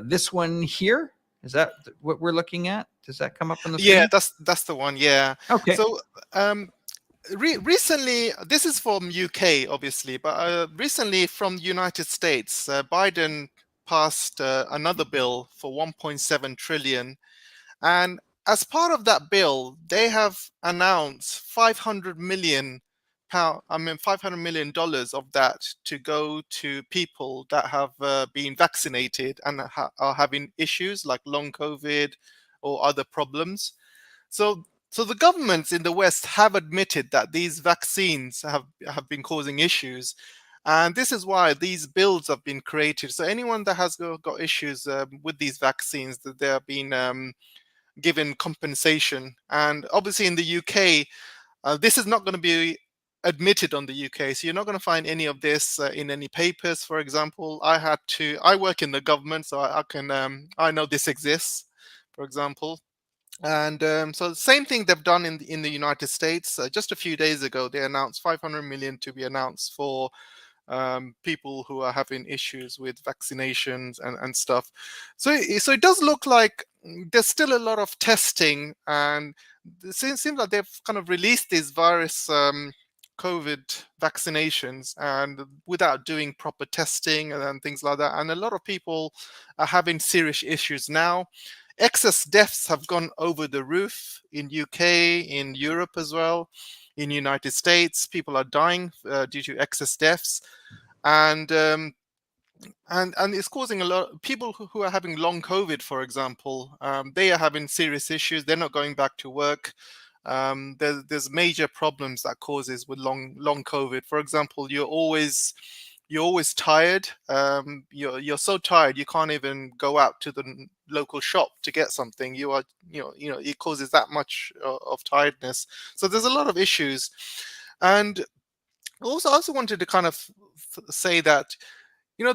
this one here? Is that what we're looking at? Does that come up on the screen? Yeah, that's the one. Yeah. Okay. So recently, this is from UK, obviously, but recently from the United States, Biden passed another bill for 1.7 trillion, and as part of that bill, they have announced 500 million pound, $500 million of that to go to people that have been vaccinated and are having issues like long COVID or other problems. So the governments in the West have admitted that these vaccines have been causing issues. And this is why these bills have been created. So anyone that has got issues with these vaccines, that they are being given compensation. And obviously in the UK, this is not going to be admitted on the UK. So you're not going to find any of this in any papers, for example. I work in the government, so I know this exists, for example. And so the same thing they've done in the United States. Just a few days ago, they announced 500 million to be announced for people who are having issues with vaccinations and stuff. So it does look like there's still a lot of testing, and it seems like they've kind of released these virus COVID vaccinations and without doing proper testing and things like that. And a lot of people are having serious issues now. Excess deaths have gone over the roof in UK, in Europe as well, in United States. People are dying due to excess deaths, and it's causing a lot. People who are having long COVID, for example, they are having serious issues. They're not going back to work. There's major problems that causes with long COVID. For example, you're always tired. You're so tired you can't even go out to the local shop to get something. You are it causes that much of tiredness. So there's a lot of issues. And I also wanted to kind of say that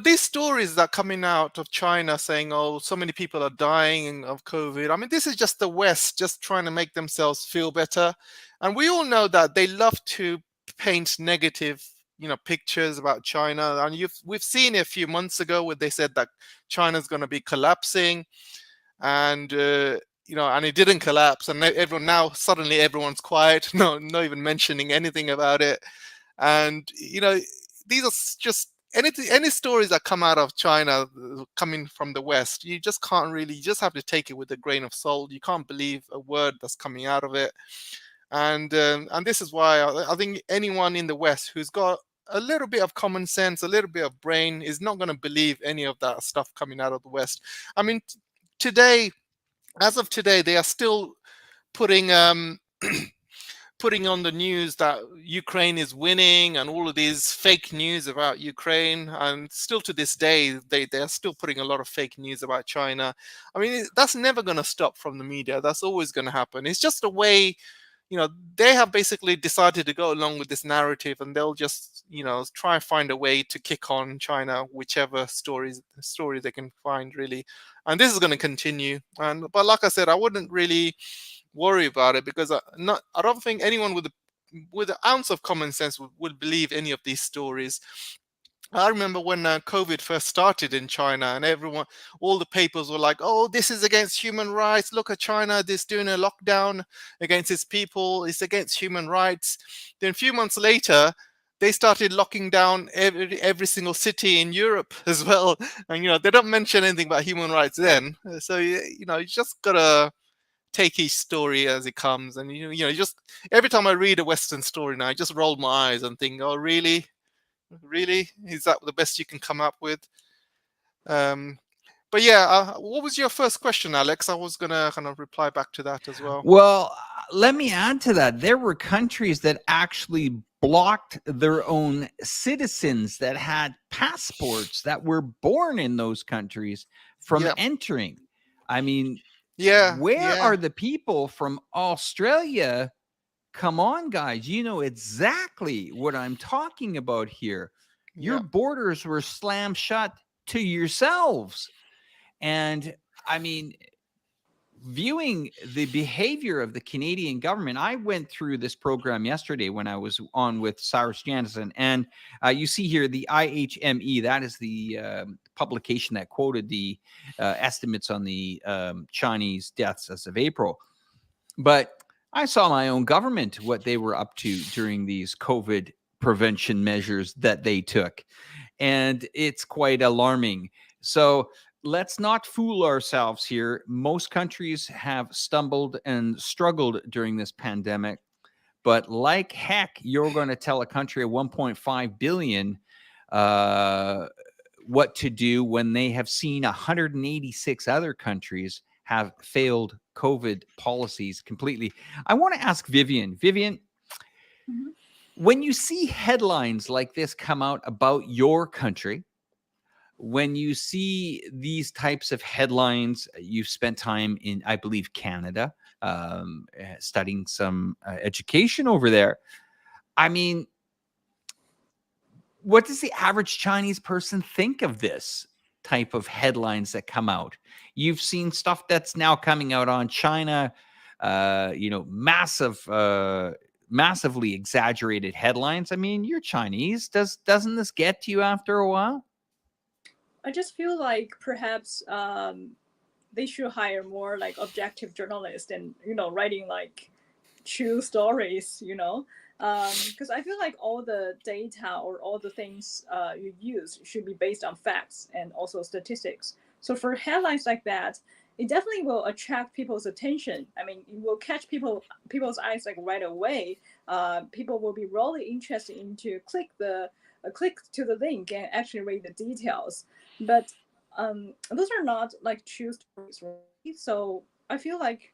these stories that are coming out of China saying, oh, so many people are dying of COVID. I mean, this is just the West just trying to make themselves feel better. And we all know that they love to paint negative pictures about China. And we've seen it a few months ago where they said that China's going to be collapsing. And and it didn't collapse, and everyone now suddenly everyone's quiet, not even mentioning anything about it. And these are just any stories that come out of China coming from the West, you just can't really, you just have to take it with a grain of salt. You can't believe a word that's coming out of it. And this is why I think anyone in the West who's got a little bit of common sense, a little bit of brain, is not going to believe any of that stuff coming out of the West. I mean, today, as of today, they are still putting putting on the news that Ukraine is winning and all of these fake news about Ukraine. And still to this day, they are still putting a lot of fake news about China. I mean, that's never going to stop from the media. That's always going to happen. It's just a way, they have basically decided to go along with this narrative, and they'll just, try and find a way to kick on China, whichever story they can find, really. And this is going to continue. But like I said, I wouldn't really worry about it, because I don't think anyone with an ounce of common sense would believe any of these stories. I remember when COVID first started in China, and all the papers were like, "Oh, this is against human rights. Look at China, this doing a lockdown against its people. It's against human rights." Then a few months later, they started locking down every single city in Europe as well. And they don't mention anything about human rights then. So you just gotta take each story as it comes. And just every time I read a Western story now, I just roll my eyes and think, "Oh, really? Really? Is that the best you can come up with?" But yeah, what was your first question, Alex? I was gonna kind of reply back to that as well. Well, let me add to that. There were countries that actually blocked their own citizens that had passports that were born in those countries from Yeah. entering. I mean, Yeah. where Yeah. are the people from Australia? Come on, guys. You know exactly what I'm talking about here. Your Yeah. borders were slammed shut to yourselves. And I mean, viewing the behavior of the Canadian government, I went through this program yesterday when I was on with Cyrus Janison, and you see here the iChongqing, that is the publication that quoted the estimates on the Chinese deaths as of April. But I saw my own government, what they were up to during these COVID prevention measures that they took. And it's quite alarming. So let's not fool ourselves here. Most countries have stumbled and struggled during this pandemic. But like heck, you're going to tell a country of 1.5 billion what to do when they have seen 186 other countries have failed COVID policies completely. I want to ask Vivian. Vivian, Mhm. when you see headlines like this come out about your country, when you see these types of headlines, you've spent time in, I believe, Canada, studying some education over there. I mean, what does the average Chinese person think of this type of headlines that come out? You've seen stuff that's now coming out on China, massively exaggerated headlines. I mean, you're Chinese. Doesn't this get to you after a while? I just feel like perhaps they should hire more like objective journalists and writing like true stories. Because I feel like all the data or all the things you use should be based on facts and also statistics. So for headlines like that, it definitely will attract people's attention. I mean, it will catch people's eyes like right away. People will be really interested into click to the link and actually read the details. But those are not like true stories, right? So I feel like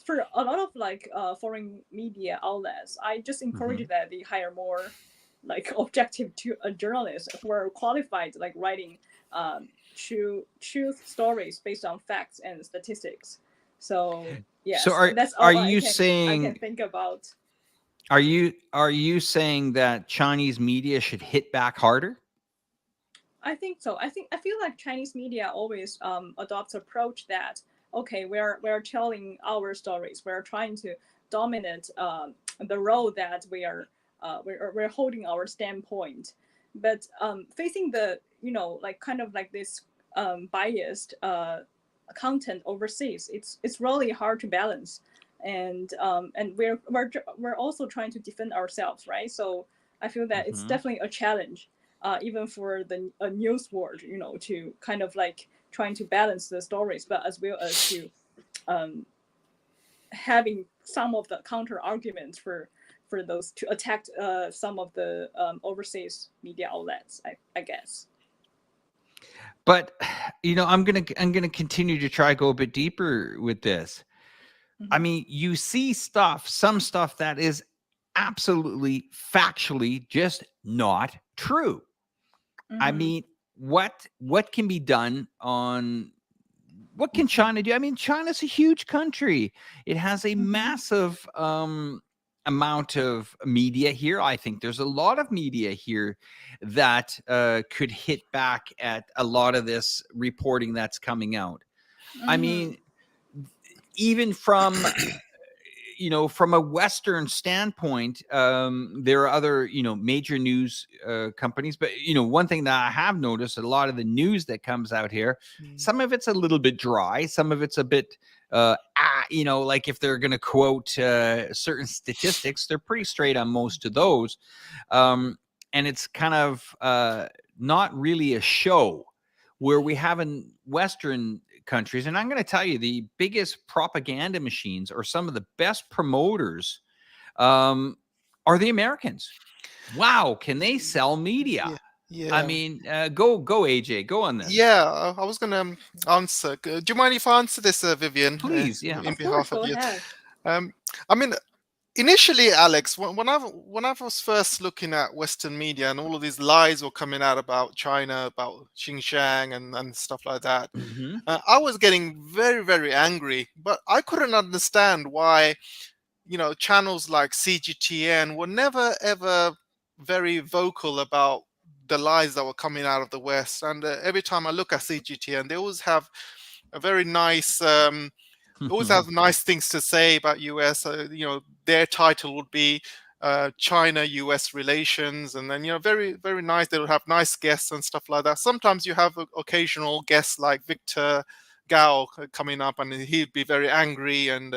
for a lot of like foreign media outlets, I just encourage that they hire more like objective journalists who are qualified, like writing true stories based on facts and statistics. So yes, So that's are all you I saying can think about. are you saying that Chinese media should hit back harder? I think so. I feel like Chinese media always adopts approach that okay, we're telling our stories. We're trying to dominate the role that we're holding our standpoint. But facing the like kind of like this biased content overseas. It's really hard to balance, and we're also trying to defend ourselves, right? So I feel that it's definitely a challenge, even for the news world, to kind of like trying to balance the stories, but as well as to having some of the counter arguments for those to attack some of the overseas media outlets, I guess. But I'm gonna continue to try go a bit deeper with this. I mean, you see some stuff that is absolutely factually just not true. I mean, what can be done on what can China do? I mean, China's a huge country. It has a massive amount of media here. I think there's a lot of media here that could hit back at a lot of this reporting that's coming out. I mean, even from from a Western standpoint, there are other major news companies, but one thing that I have noticed, a lot of the news that comes out here, some of it's a little bit dry, some of it's a bit like if they're going to quote certain statistics, they're pretty straight on most of those, and it's kind of not really a show where we have in Western countries. And I'm going to tell you, the biggest propaganda machines or some of the best promoters are the Americans. Wow, can they sell media? Yeah. I mean, go AJ, go on this. Yeah, I was going to answer. Do you mind if I answer this, Vivian? Please, yeah. In Of behalf course, of you. go ahead. I mean, initially, Alex, when I was first looking at Western media and all of these lies were coming out about China, about Xinjiang and stuff like that, I was getting very, very angry. But I couldn't understand why, channels like CGTN were never ever very vocal about the lies that were coming out of the West. And every time I look at CGTN, they always have a very nice. Always have nice things to say about US. Their title would be China-US relations, and then very, very nice. They would have nice guests and stuff like that. Sometimes you have occasional guests like Victor Gao coming up, and he'd be very angry, and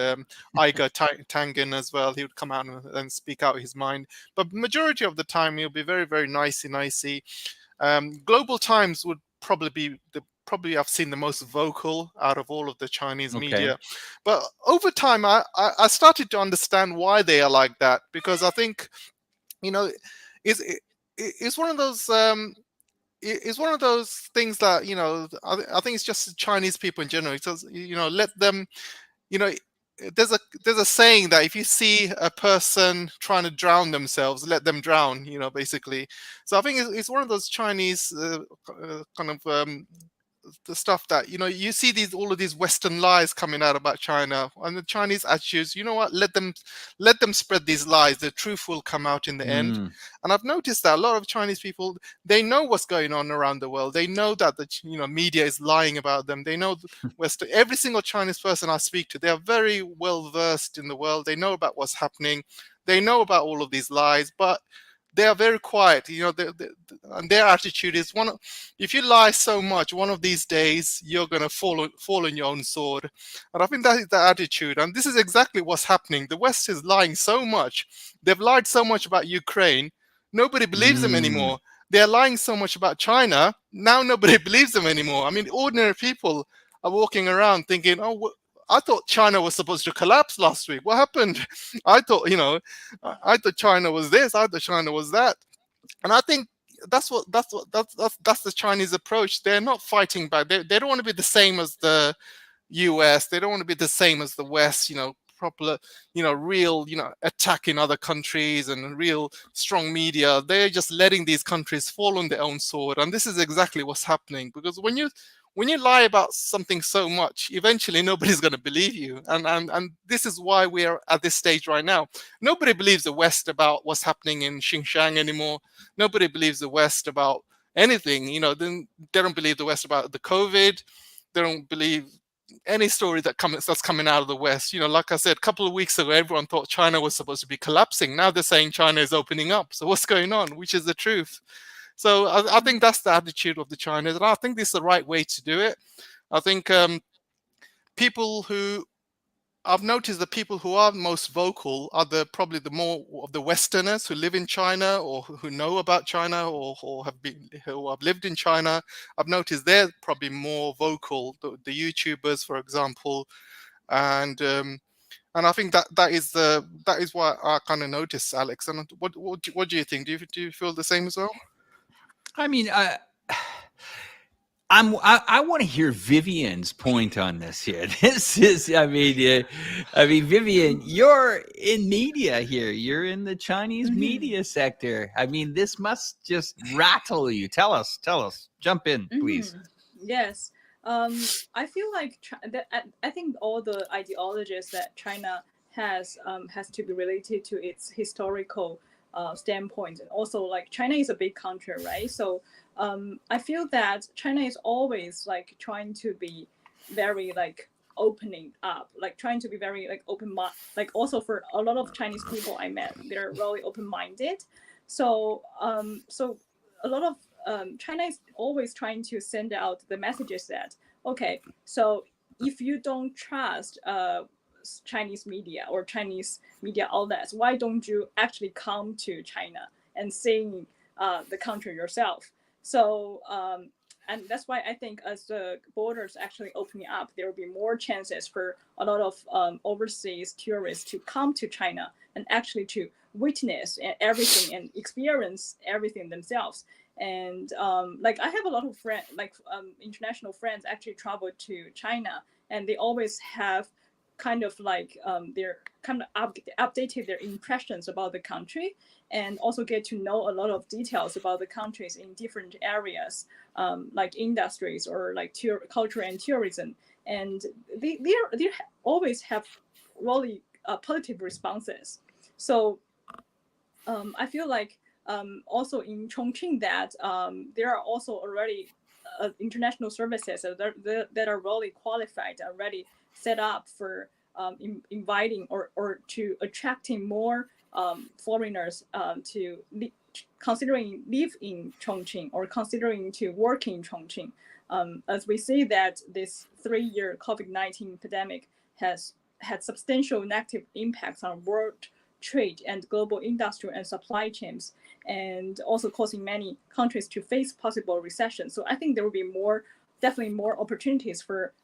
Iga Tangen as well. He would come out and speak out his mind. But majority of the time, he'll be very, very nicey. Global Times would probably be probably I've seen the most vocal out of all of the Chinese media. But over time, I started to understand why they are like that, because I think, it's one of those it's one of those things that, I think it's just Chinese people in general. It says, let them, there's a saying that if you see a person trying to drown themselves, let them drown, basically. So I think it's one of those Chinese kind of the stuff that you see all of these Western lies coming out about China, and the Chinese attitudes, what, let them spread these lies, the truth will come out in the end. And I've noticed that a lot of Chinese people, they know what's going on around the world. They know that the media is lying about them. They know every single Chinese person I speak to, they are very well versed in the world. They know about what's happening. They know about all of these lies, but they are very quiet, and their attitude is if you lie so much, one of these days you're going to fall on your own sword. And I think that is the attitude, and this is exactly what's happening. The West is lying so much. They've lied so much about Ukraine. Nobody believes them anymore. They're lying so much about China. Now nobody believes them anymore. I mean, ordinary people are walking around thinking, oh, I thought China was supposed to collapse last week. What happened? I thought, I thought China was this. I thought China was that. And I think that's the Chinese approach. They're not fighting back. They don't want to be the same as the US. They don't want to be the same as the West. Proper, real, attacking other countries and real strong media. They're just letting these countries fall on their own sword. And this is exactly what's happening, because when you lie about something so much, eventually nobody's going to believe you. And this is why we are at this stage right now. Nobody believes the West about what's happening in Xinjiang anymore. Nobody believes the West about anything. They don't believe the West about the COVID. They don't believe any story that's coming out of the West. Like I said, a couple of weeks ago, everyone thought China was supposed to be collapsing. Now they're saying China is opening up. So what's going on? Which is the truth? So I think that's the attitude of the Chinese, and I think this is the right way to do it. I think people who I've noticed the people who are most vocal are probably the more of the Westerners who live in China or who know about China or who have lived in China. I've noticed they're probably more vocal, the YouTubers, for example, and I think that is what I kind of noticed, Alex. And what do you think? Do you feel the same as well? I mean, I want to hear Vivian's point on this here. This is, I mean, Vivian, you're in media here. You're in the Chinese media sector. I mean, this must just rattle you. Tell us. Jump in, please. Yes. I feel like I think all the ideologies that China has to be related to its historical standpoint, and also like China is a big country, right? So I feel that China is always like trying to be very like opening up, like trying to be very like open mind. Like also for a lot of Chinese people I met, they're really open minded. So so a lot of China is always trying to send out the messages that, okay, so if you don't trust Chinese media or Chinese media outlets, why don't you actually come to China and see the country yourself? So, and that's why I think as the borders actually opening up, there will be more chances for a lot of overseas tourists to come to China and actually to witness everything and experience everything themselves. And like I have a lot of friends, like international friends, actually travel to China, and they always have kind of like they're kind of updated their impressions about the country, and also get to know a lot of details about the countries in different areas, like industries or like culture and tourism. And they always have really positive responses. So I feel like also in Chongqing that there are also already international services that are really qualified, already set up for inviting or to attracting more foreigners to considering live in Chongqing or considering to work in Chongqing. As we see that this 3-year COVID-19 pandemic has had substantial negative impacts on world trade and global industrial and supply chains, and also causing many countries to face possible recession. So I think there will be definitely more opportunities for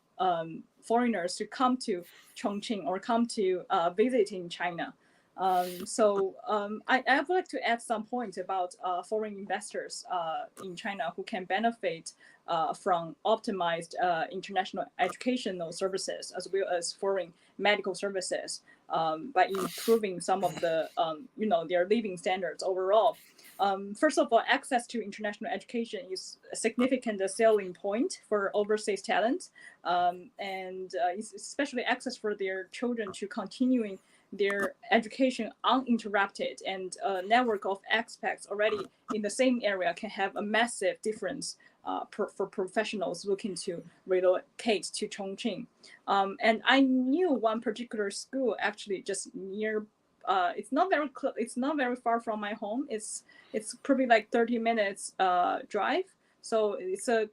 foreigners to come to Chongqing or come to visit in China. So I would like to add some points about foreign investors in China who can benefit from optimized international educational services as well as foreign medical services by improving some of the their living standards overall. First of all, access to international education is a significant selling point for overseas talent, and especially access for their children to continuing their education uninterrupted, and a network of expats already in the same area can have a massive difference for professionals looking to relocate to Chongqing. And I knew one particular school actually just near. It's not very far from my home. It's probably like 30 minutes drive. So it's a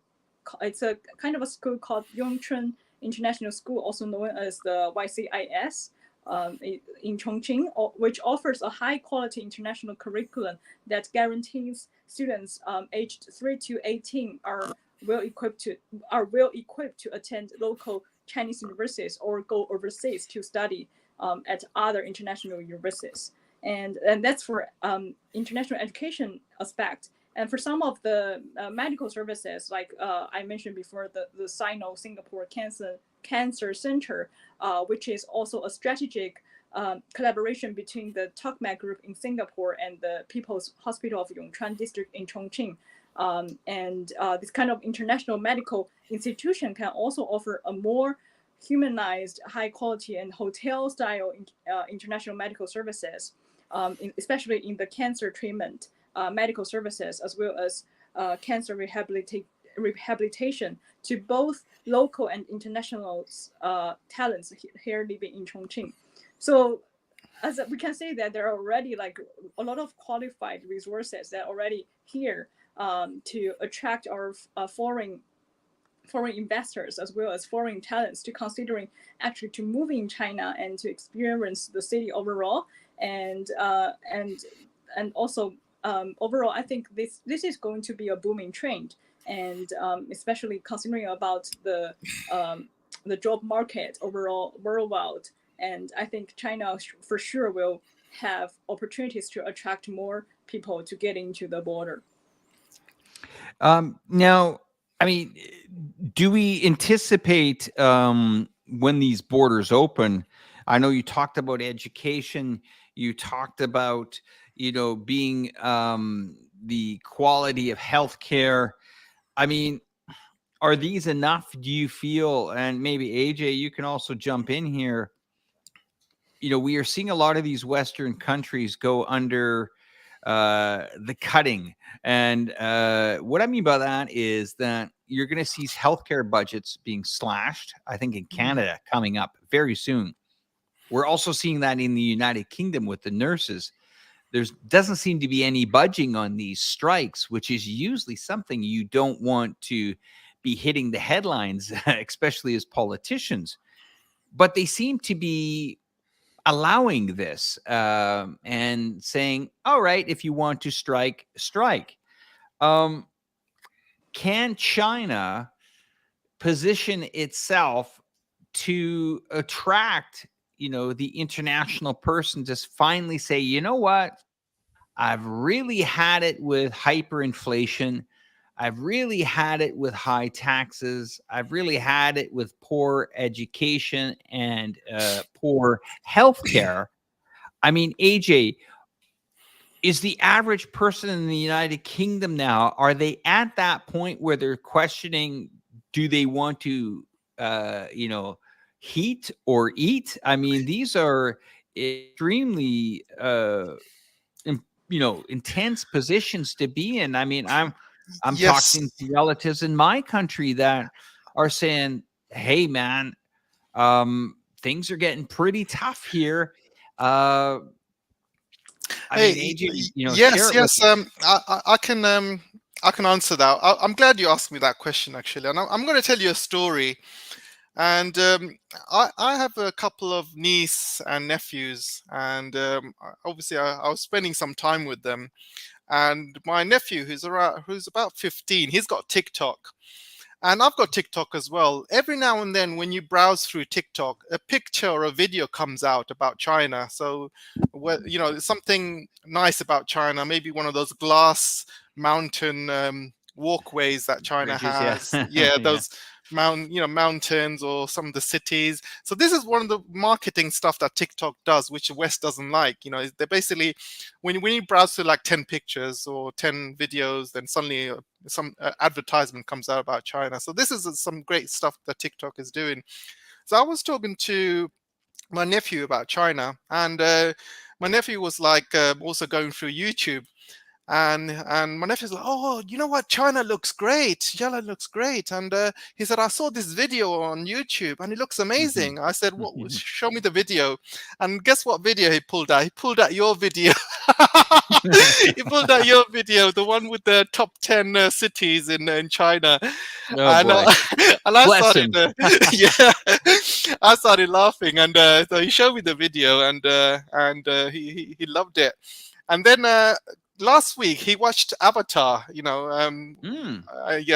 kind of a school called Yongchun International School, also known as the YCIS. In Chongqing, which offers a high-quality international curriculum that guarantees students aged 3 to 18 are well equipped to attend local Chinese universities or go overseas to study at other international universities. And that's for international education aspect. And for some of the medical services, like I mentioned before, the Sino-Singapore Cancer Center, which is also a strategic collaboration between the TOCMEC group in Singapore and the People's Hospital of Yongchuan District in Chongqing. And this kind of international medical institution can also offer a more humanized, high quality and hotel style international medical services, especially in the cancer treatment medical services, as well as cancer rehabilitation to both local and international talents here living in Chongqing. So as we can say that there are already like a lot of qualified resources that are already here to attract our foreign foreign investors as well as foreign talents to considering actually to move in China and to experience the city overall, and also overall, I think this is going to be a booming trend, and especially considering about the job market overall worldwide. And I think China for sure will have opportunities to attract more people to get into the border. Now, I mean, do we anticipate when these borders open? I know you talked about education. You talked about, being the quality of healthcare. I mean, are these enough? Do you feel? And maybe AJ, you can also jump in here. We are seeing a lot of these Western countries go under the cutting. And what I mean by that is that you're going to see healthcare budgets being slashed, I think, in Canada coming up very soon. We're also seeing that in the United Kingdom with the nurses. There doesn't seem to be any budging on these strikes, which is usually something you don't want to be hitting the headlines, especially as politicians. But they seem to be allowing this and saying, all right, if you want to strike, strike. Can China position itself to attract, the international person to finally say, you know what? I've really had it with hyperinflation. I've really had it with high taxes. I've really had it with poor education and poor healthcare. I mean, AJ, is the average person in the United Kingdom now, are they at that point where they're questioning, do they want to, heat or eat? I mean, these are extremely, intense positions to be in. I mean, I'm Yes. talking to relatives in my country that are saying, hey, man, things are getting pretty tough here. I Hey, mean, AJ, share yes, it with yes. us. I can answer that. I'm glad you asked me that question, actually, and I'm going to tell you a story. And I have a couple of niece and nephews, and obviously I was spending some time with them. And my nephew, who's about 15, he's got TikTok. And I've got TikTok as well. Every now and then, when you browse through TikTok, a picture or a video comes out about China. So, something nice about China, maybe one of those glass mountain walkways that China Bridges, yeah. has. Yeah, those mountains or some of the cities. So this is one of the marketing stuff that TikTok does, which the West doesn't like. They basically, when you browse through like 10 pictures or 10 videos, then suddenly some advertisement comes out about China. So this is some great stuff that TikTok is doing. So I was talking to my nephew about China, and my nephew was like also going through YouTube. And my nephew's like, oh, you know what? China looks great. China looks great. And he said, I saw this video on YouTube and it looks amazing. I said, what? Show me the video. And guess what video he pulled out? He pulled out your video. He pulled out your video, the one with the top 10 cities in China. Oh, and, boy. and I Bless started, I started laughing. And so he showed me the video, and he loved it. And then last week he watched Avatar.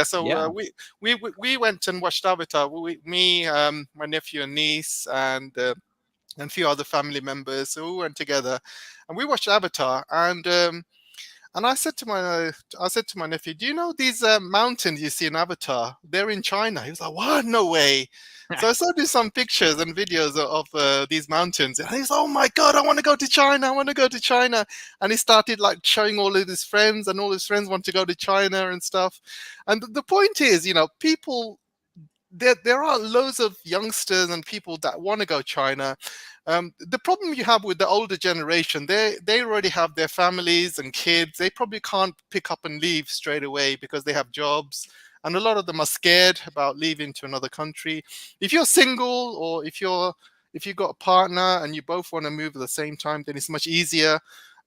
So we went and watched Avatar. Me, my nephew and niece, and a few other family members. So we went together, and we watched Avatar. And I said to my nephew, do you know these mountains you see in Avatar? They're in China. He was like, what? No way. So I started some pictures and videos of these mountains. And he's like, oh my God, I want to go to China. I want to go to China. And he started like showing all of his friends, and all his friends want to go to China and stuff. And the point is, people, there are loads of youngsters and people that want to go China. The problem you have with the older generation, they already have their families and kids. They probably can't pick up and leave straight away because they have jobs. And a lot of them are scared about leaving to another country. If you're single, or if you've got a partner and you both want to move at the same time, then it's much easier.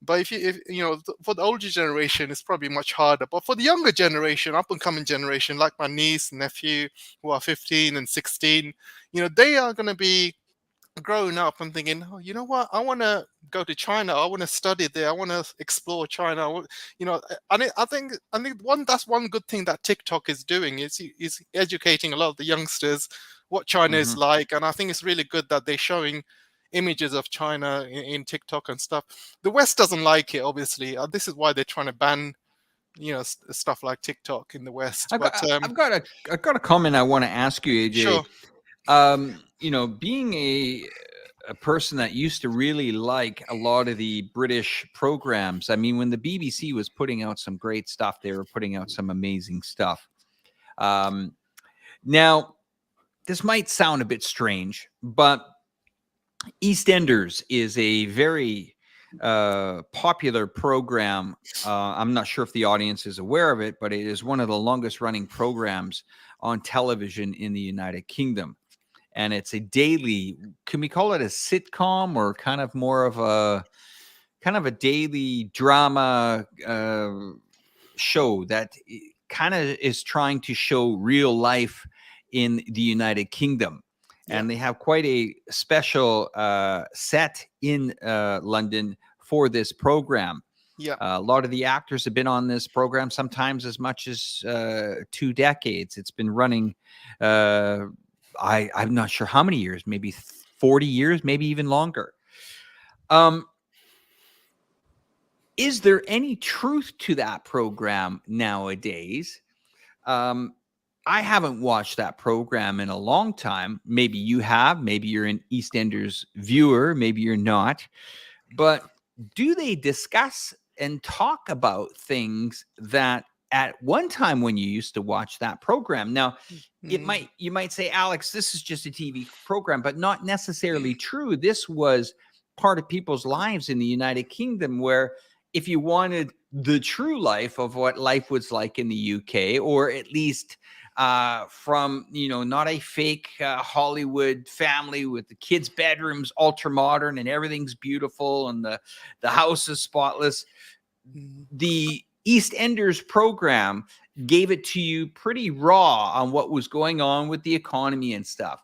But if you know, for the older generation, it's probably much harder. But for the younger generation, up and coming generation, like my niece and nephew who are 15 and 16, you know, they are going to be growing up and thinking, oh, you know what, I want to go to China, I want to study there, I want to explore China. You know, I think that's one good thing that TikTok is doing is educating a lot of the youngsters what China is Mhm. like, and I think it's really good that they're showing images of China in TikTok and stuff. The West doesn't like it, obviously. This is why they're trying to ban, you know, stuff like TikTok in the West. I've got, But I've got a comment I want to ask you, AJ. sure. You know, being a person that used to really like a lot of the British programs. I mean, when the BBC was putting out some great stuff, they were putting out some amazing stuff. Now, this might sound a bit strange, but EastEnders is a very popular program. I'm not sure if the audience is aware of it, but it is one of the longest running programs on television in the United Kingdom. And it's a daily, can we call it a sitcom, or kind of more of a daily drama show that kind of is trying to show real life in the United Kingdom. Yeah. And they have quite a special set in London for this program. Yeah. A lot of the actors have been on this program, sometimes as much as 2 decades. It's been running, I'm not sure how many years, maybe 40 years, maybe even longer. Is there any truth to that program nowadays? I haven't watched that program in a long time. Maybe you have. Maybe you're an EastEnders viewer. Maybe you're not. But do they discuss and talk about things that at one time when you used to watch that program? Now, you might say, Alex, this is just a TV program, but not necessarily true. This was part of people's lives in the United Kingdom, where if you wanted the true life of what life was like in the UK, or at least from, you know, not a fake Hollywood family with the kids' bedrooms ultra modern and everything's beautiful and the house is spotless, the EastEnders program gave it to you pretty raw on what was going on with the economy and stuff.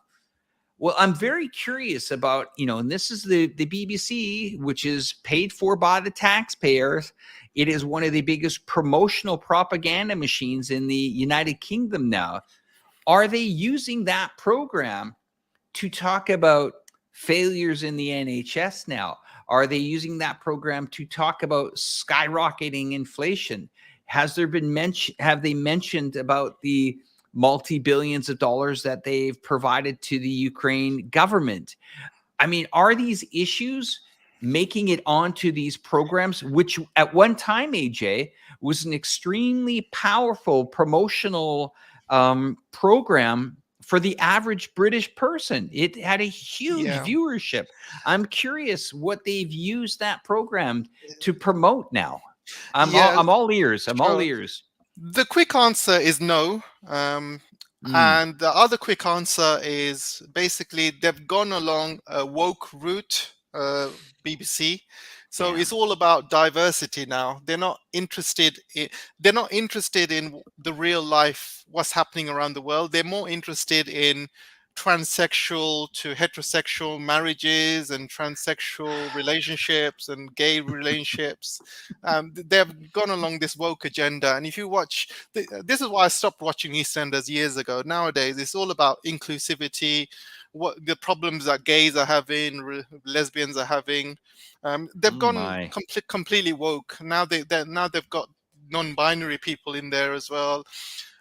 Well, I'm very curious about, you know, and this is the BBC, which is paid for by the taxpayers. It is one of the biggest promotional propaganda machines in the United Kingdom now. Are they using that program to talk about failures in the NHS now? Are they using that program to talk about skyrocketing inflation? Has there been have they mentioned about the multi-billions of dollars that they've provided to the Ukraine government? I mean, are these issues making it onto these programs, which at one time, AJ, was an extremely powerful promotional program for the average British person? It had a huge viewership. I'm curious what they've used that program to promote now. I'm all ears. I'm all ears. The quick answer is no. And the other quick answer is basically they've gone along a woke route, BBC. So it's all about diversity now. They're not interested in the real life, what's happening around the world. They're more interested in transsexual to heterosexual marriages and transsexual relationships and gay relationships. They've gone along this woke agenda. And if you watch, this is why I stopped watching EastEnders years ago. Nowadays, it's all about inclusivity, what the problems that gays are having, lesbians are having. They've gone completely woke. Now they've got non-binary people in there as well.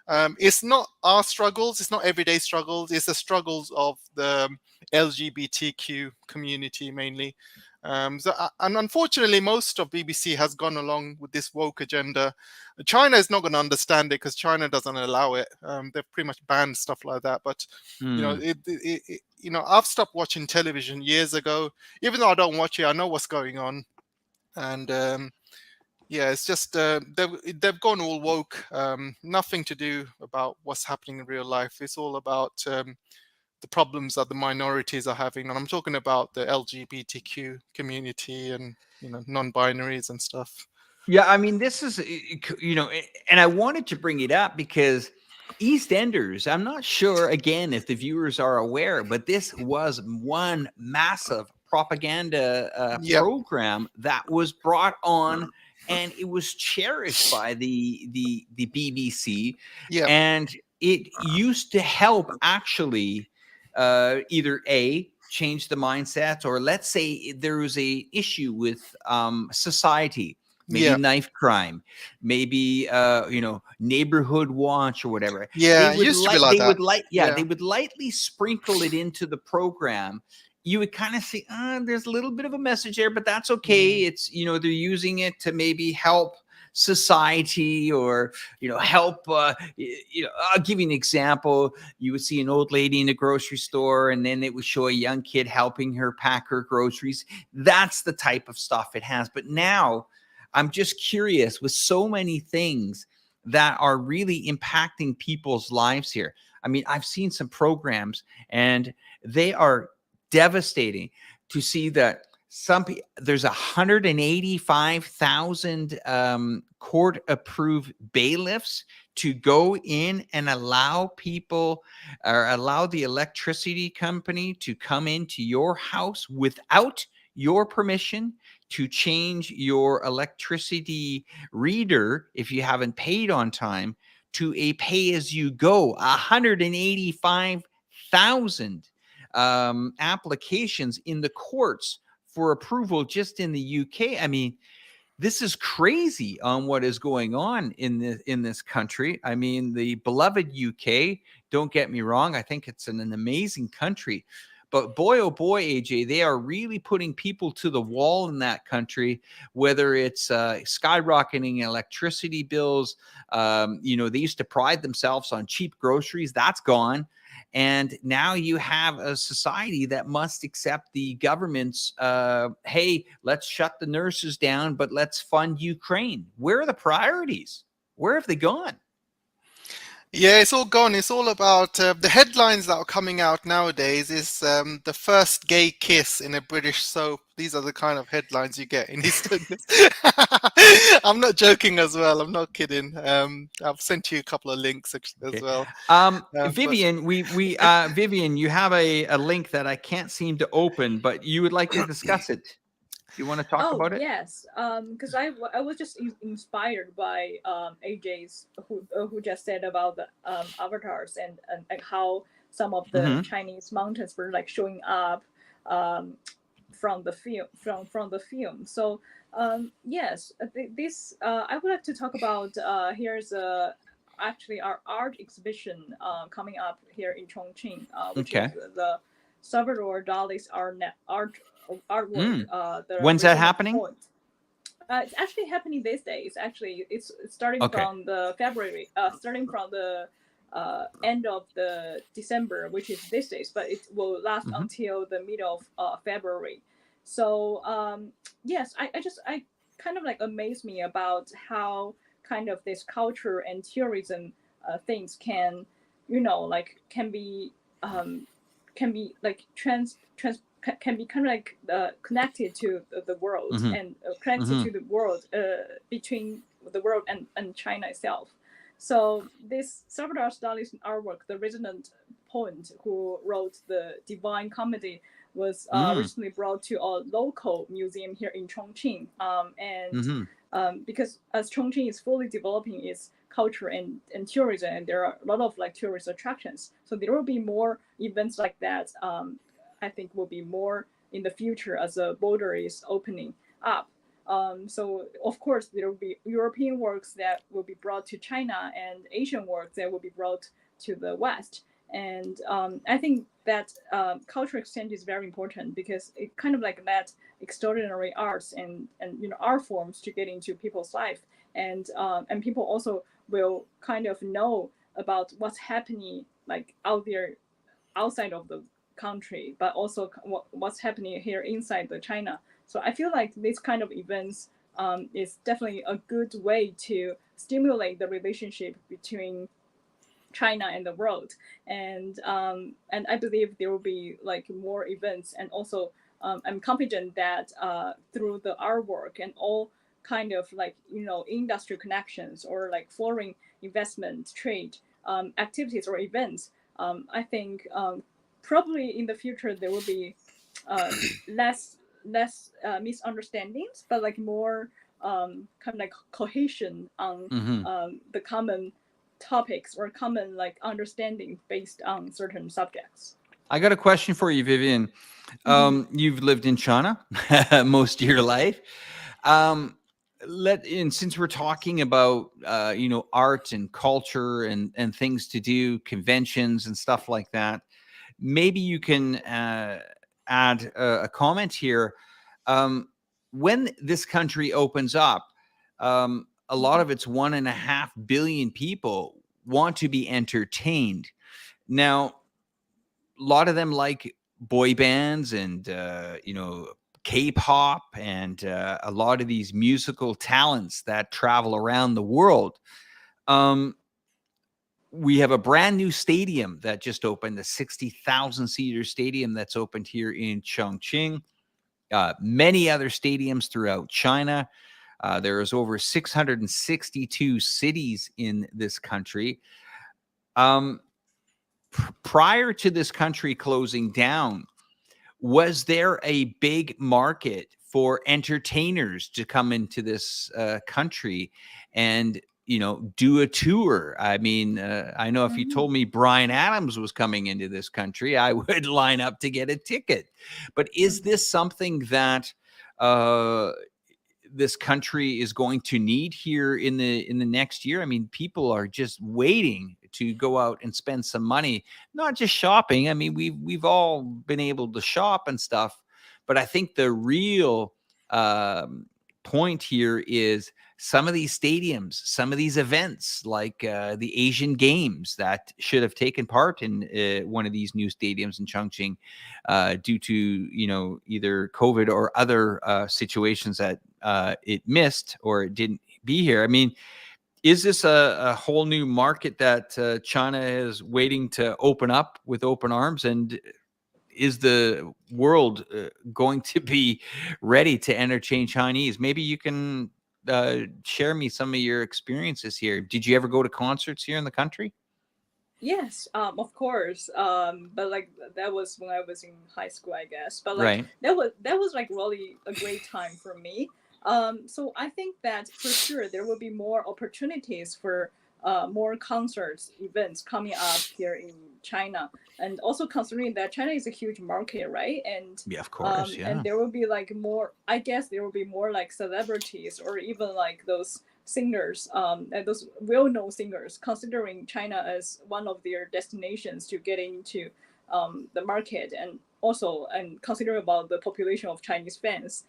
It's not our struggles, it's not everyday struggles, it's the struggles of the LGBTQ community mainly. And unfortunately, most of BBC has gone along with this woke agenda. China is not going to understand it because China doesn't allow it. They've pretty much banned stuff like that. But you know, I've stopped watching television years ago. Even though I don't watch it, I know what's going on. And yeah, it's just they've gone all woke. Nothing to do about what's happening in real life. It's all about the problems that the minorities are having, and I'm talking about the LGBTQ community and non-binaries and stuff. Yeah, I mean, this is, and I wanted to bring it up because EastEnders, I'm not sure, again, if the viewers are aware, but this was one massive propaganda Yep. program that was brought on, and it was cherished by the BBC, Yep. and it used to help actually either change the mindset, or let's say there was a issue with society, maybe Yep. knife crime, maybe neighborhood watch or whatever. Yeah, it used to be like that. They would lightly sprinkle it into the program. You would kind of see, there's a little bit of a message there, but that's okay. It's, they're using it to maybe help society, or help I'll give you an example. You would see an old lady in a grocery store, and then it would show a young kid helping her pack her groceries. That's the type of stuff it has. But now I'm just curious, with so many things that are really impacting people's lives here. I mean, I've seen some programs, and they are devastating to see that there's 185,000 court-approved bailiffs to go in and allow people, or allow the electricity company to come into your house without your permission, to change your electricity reader if you haven't paid on time to a pay-as-you-go. 185,000 applications in the courts for approval just in the UK. I mean, this is crazy on what is going on in this country. I mean, the beloved UK, don't get me wrong, I think it's an amazing country. But boy, oh boy, AJ, they are really putting people to the wall in that country, whether it's skyrocketing electricity bills. They used to pride themselves on cheap groceries. That's gone. And now you have a society that must accept the government's, hey, let's shut the nurses down, but let's fund Ukraine. Where are the priorities? Where have they gone? Yeah, it's all gone. It's all about the headlines that are coming out nowadays is the first gay kiss in a British soap. These are the kind of headlines you get in EastEnders. I'm not joking as well. I'm not kidding. I've sent you a couple of links as well. Vivian, Vivian, you have a link that I can't seem to open, but you would like to discuss it. Do you want to talk about it? Yes, because I was just inspired by AJ's who just said about the avatars and how some of the Chinese mountains were like showing up from the film. So yes, this I would like to talk about. Here's actually our art exhibition coming up here in Chongqing, which is the Salvador Dali's artwork. When's that happening? It's actually happening these days. Actually, it's starting from the February, starting from the end of the December, which is these days, but it will last until the middle of February. So yes, I kind of like amaze me about how kind of this culture and tourism things can be like can be kind of like connected to the world and connected to the world between the world and China itself. So this Salvador Dali's artwork, the resonant poet who wrote the Divine Comedy, was recently brought to a local museum here in Chongqing. Because as Chongqing is fully developing its culture and tourism, and there are a lot of like tourist attractions, so there will be more events like that. I think will be more in the future as the border is opening up. So of course there will be European works that will be brought to China and Asian works that will be brought to the West. And I think that cultural exchange is very important because it kind of like let extraordinary arts and art forms to get into people's life, and people also will kind of know about what's happening like out there outside of the country, but also what's happening here inside the China. So I feel like this kind of events is definitely a good way to stimulate the relationship between China and the world. And I believe there will be like more events, and also I'm confident that through our work and all kind of like industry connections or like foreign investment, trade activities or events, I think probably in the future there will be less misunderstandings, but like more kind of like cohesion on the common topics or common like understanding based on certain subjects. I got a question for you, Vivian. You've lived in China most of your life. Since we're talking about art and culture and things to do, conventions and stuff like that, maybe you can add a comment here. When this country opens up, a lot of its 1.5 billion people want to be entertained. Now, a lot of them like boy bands and K-pop and a lot of these musical talents that travel around the world. We have a brand new stadium that just opened, the 60,000 seater stadium that's opened here in Chongqing. Many other stadiums throughout China. There is over 662 cities in this country. Prior to this country closing down, was there a big market for entertainers to come into this country and do a tour? I mean, I know if you told me Bryan Adams was coming into this country, I would line up to get a ticket. But is this something that this country is going to need here in the next year? I mean, people are just waiting to go out and spend some money, not just shopping. I mean, we've all been able to shop and stuff, but I think the real point here is some of these stadiums, some of these events, like the Asian Games that should have taken part in one of these new stadiums in Chongqing, due to either COVID or other situations that it missed or it didn't be here. I mean, is this a whole new market that China is waiting to open up with open arms? And is the world going to be ready to entertain Chinese? Maybe you can share me some of your experiences here. Did you ever go to concerts here in the country? Yes, of course. But like that was when I was in high school, I guess. But like Right. that was like really a great time for me. So I think that for sure there will be more opportunities for more concerts, events coming up here in China, and also considering that China is a huge market, right? And Yeah, of course. Yeah. and there will be like more. I guess there will be more like celebrities or even like those singers, and those well-known singers, considering China as one of their destinations to get into the market, and also and considering about the population of Chinese fans,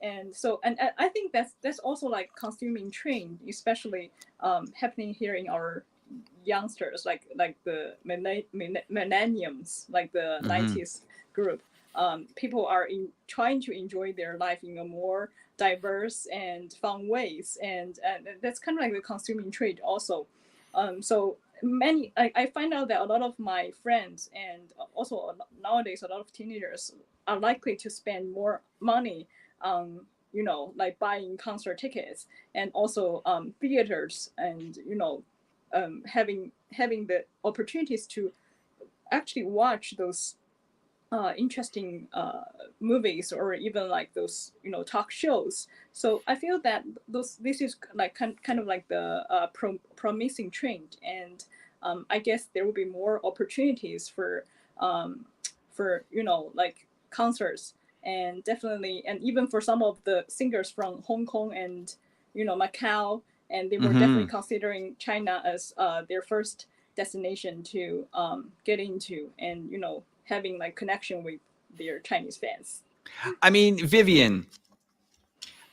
and so and I think that's also like consuming trend, especially happening here in our youngsters, like the millenniums, like the 90s group. People are trying to enjoy their life in a more diverse and fun ways, and that's kind of like the consuming trade also. So many I find out that a lot of my friends, and also nowadays a lot of teenagers, are likely to spend more money on like buying concert tickets, and also theaters, and having the opportunities to actually watch those interesting movies, or even like those talk shows. So I feel that this is like kind of like the promising trend, and I guess there will be more opportunities for like concerts, and definitely, and even for some of the singers from Hong Kong and Macau, and they were definitely considering China as their first destination to get into, and having like connection with their Chinese fans. I mean, Vivian,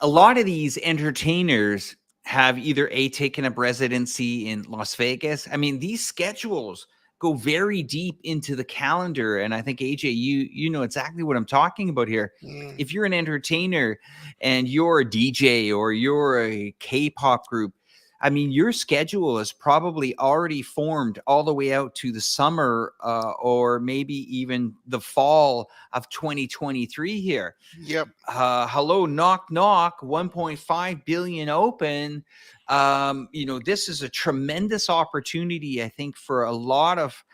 a lot of these entertainers have either taken up residency in Las Vegas. I mean, these schedules go very deep into the calendar, and I think AJ, you know exactly what I'm talking about here. If you're an entertainer and you're a DJ or you're a K-pop group, I mean, your schedule is probably already formed all the way out to the summer or maybe even the fall of 2023 here. Yep. Hello, knock, knock, 1.5 billion open. This is a tremendous opportunity, I think, for a lot of,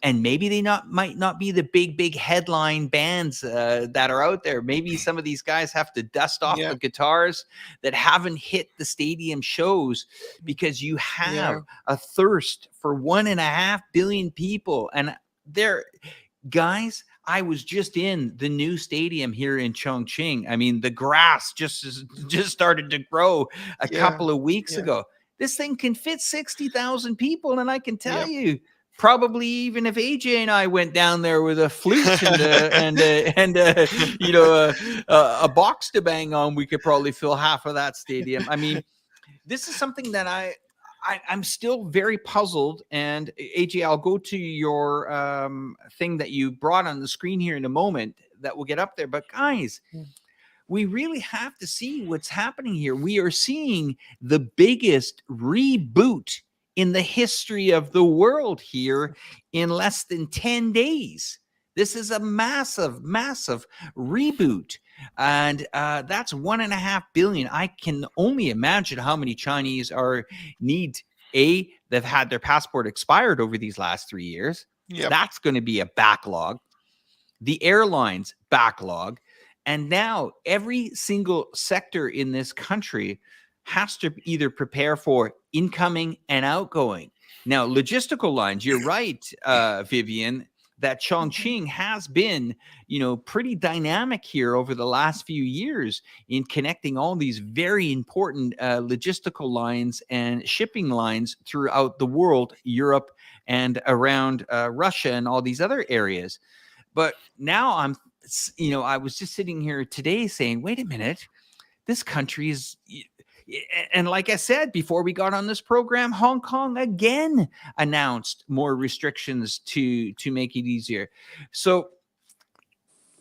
and maybe they might not be the big headline bands that are out there. Maybe some of these guys have to dust off the guitars that haven't hit the stadium shows, because you have a thirst for 1.5 billion people. And there, guys, I was just in the new stadium here in Chongqing. I mean, the grass just started to grow a couple of weeks ago. This thing can fit 60,000 people, and I can tell you, probably even if AJ and I went down there with a flute and a box to bang on, we could probably fill half of that stadium. I mean, this is something that I'm still very puzzled. And AJ, I'll go to your thing that you brought on the screen here in a moment that will get up there. But guys, we really have to see what's happening here. We are seeing the biggest reboot in the history of the world here in less than 10 days. This is a massive reboot. And that's 1.5 billion. I can only imagine how many Chinese they've had their passport expired over these last 3 years. Yep. That's going to be a backlog. The airlines backlog. And now every single sector in this country has to either prepare for incoming and outgoing. Now, logistical lines, you're right, Vivian, that Chongqing has been, pretty dynamic here over the last few years in connecting all these very important logistical lines and shipping lines throughout the world, Europe and around Russia and all these other areas. But now I was just sitting here today saying, wait a minute, this country is, and like I said, before we got on this program, Hong Kong again announced more restrictions to make it easier. So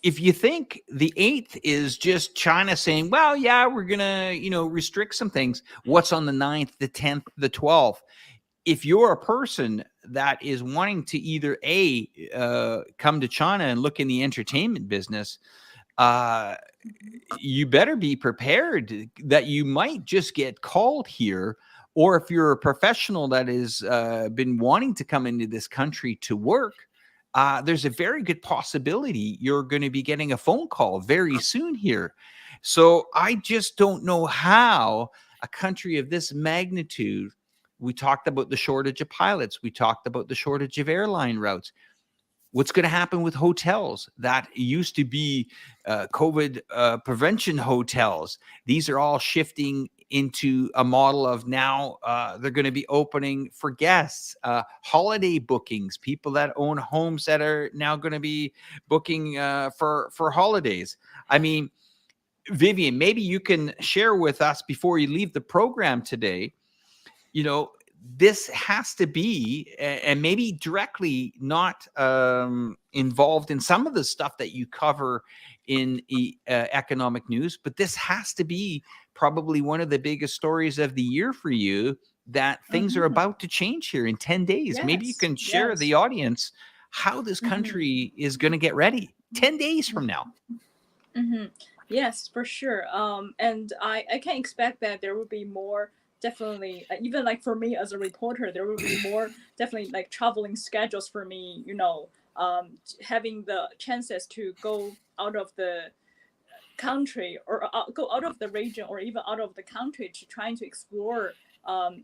if you think the 8th is just China saying, well, yeah, we're going to, restrict some things, what's on the 9th, the 10th, the 12th? If you're a person that is wanting to either come to China and look in the entertainment business, you better be prepared that you might just get called here. Or if you're a professional that has been wanting to come into this country to work, there's a very good possibility you're going to be getting a phone call very soon here. So I just don't know how a country of this magnitude. We talked about the shortage of pilots. We talked about the shortage of airline routes. What's going to happen with hotels that used to be COVID prevention hotels? These are all shifting into a model of now they're going to be opening for guests, holiday bookings, people that own homes that are now going to be booking for holidays. I mean, Vivian, maybe you can share with us before you leave the program today, this has to be, and maybe directly not involved in some of the stuff that you cover in economic news, but this has to be probably one of the biggest stories of the year for you, that things are about to change here in 10 days. Maybe you can share the audience how this country is going to get ready 10 days from now. Yes, for sure. And I can expect that there will be more, definitely, even like for me as a reporter, there will be more definitely like traveling schedules for me, having the chances to go out of the country or go out of the region or even out of the country to trying to explore and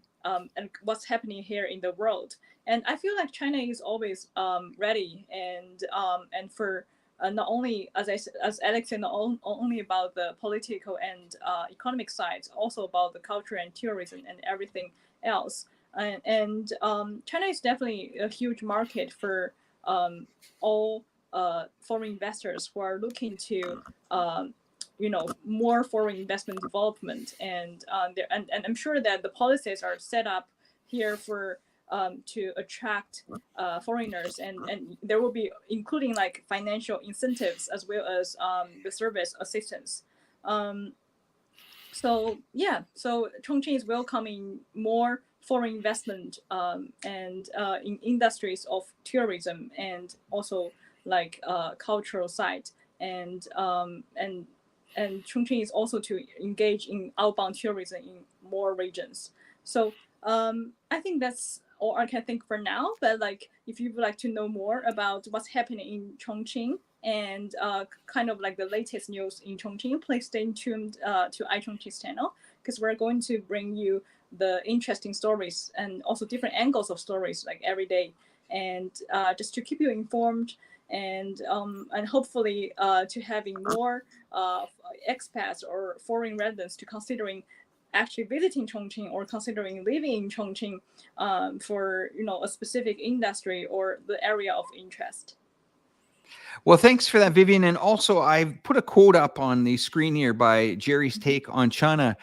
what's happening here in the world. And I feel like China is always ready and for not only, as Alex said, not only about the political and economic sides, also about the culture and tourism and everything else. And China is definitely a huge market for all foreign investors who are looking to, more foreign investment development. And I'm sure that the policies are set up here for to attract foreigners, and there will be including like financial incentives as well as the service assistance. So yeah, so Chongqing is welcoming more foreign investment and in industries of tourism and also like cultural side and Chongqing is also to engage in outbound tourism in more regions. So I think that's all I can think for now. But like, if you would like to know more about what's happening in Chongqing and kind of like the latest news in Chongqing, please stay tuned to iChongqing's channel because we're going to bring you the interesting stories and also different angles of stories like every day, and just to keep you informed and hopefully to having more expats or foreign residents to considering actually visiting Chongqing or considering living in Chongqing for a specific industry or the area of interest. Well, thanks for that, Vivian. And also, I've put a quote up on the screen here by Jerry's take on China.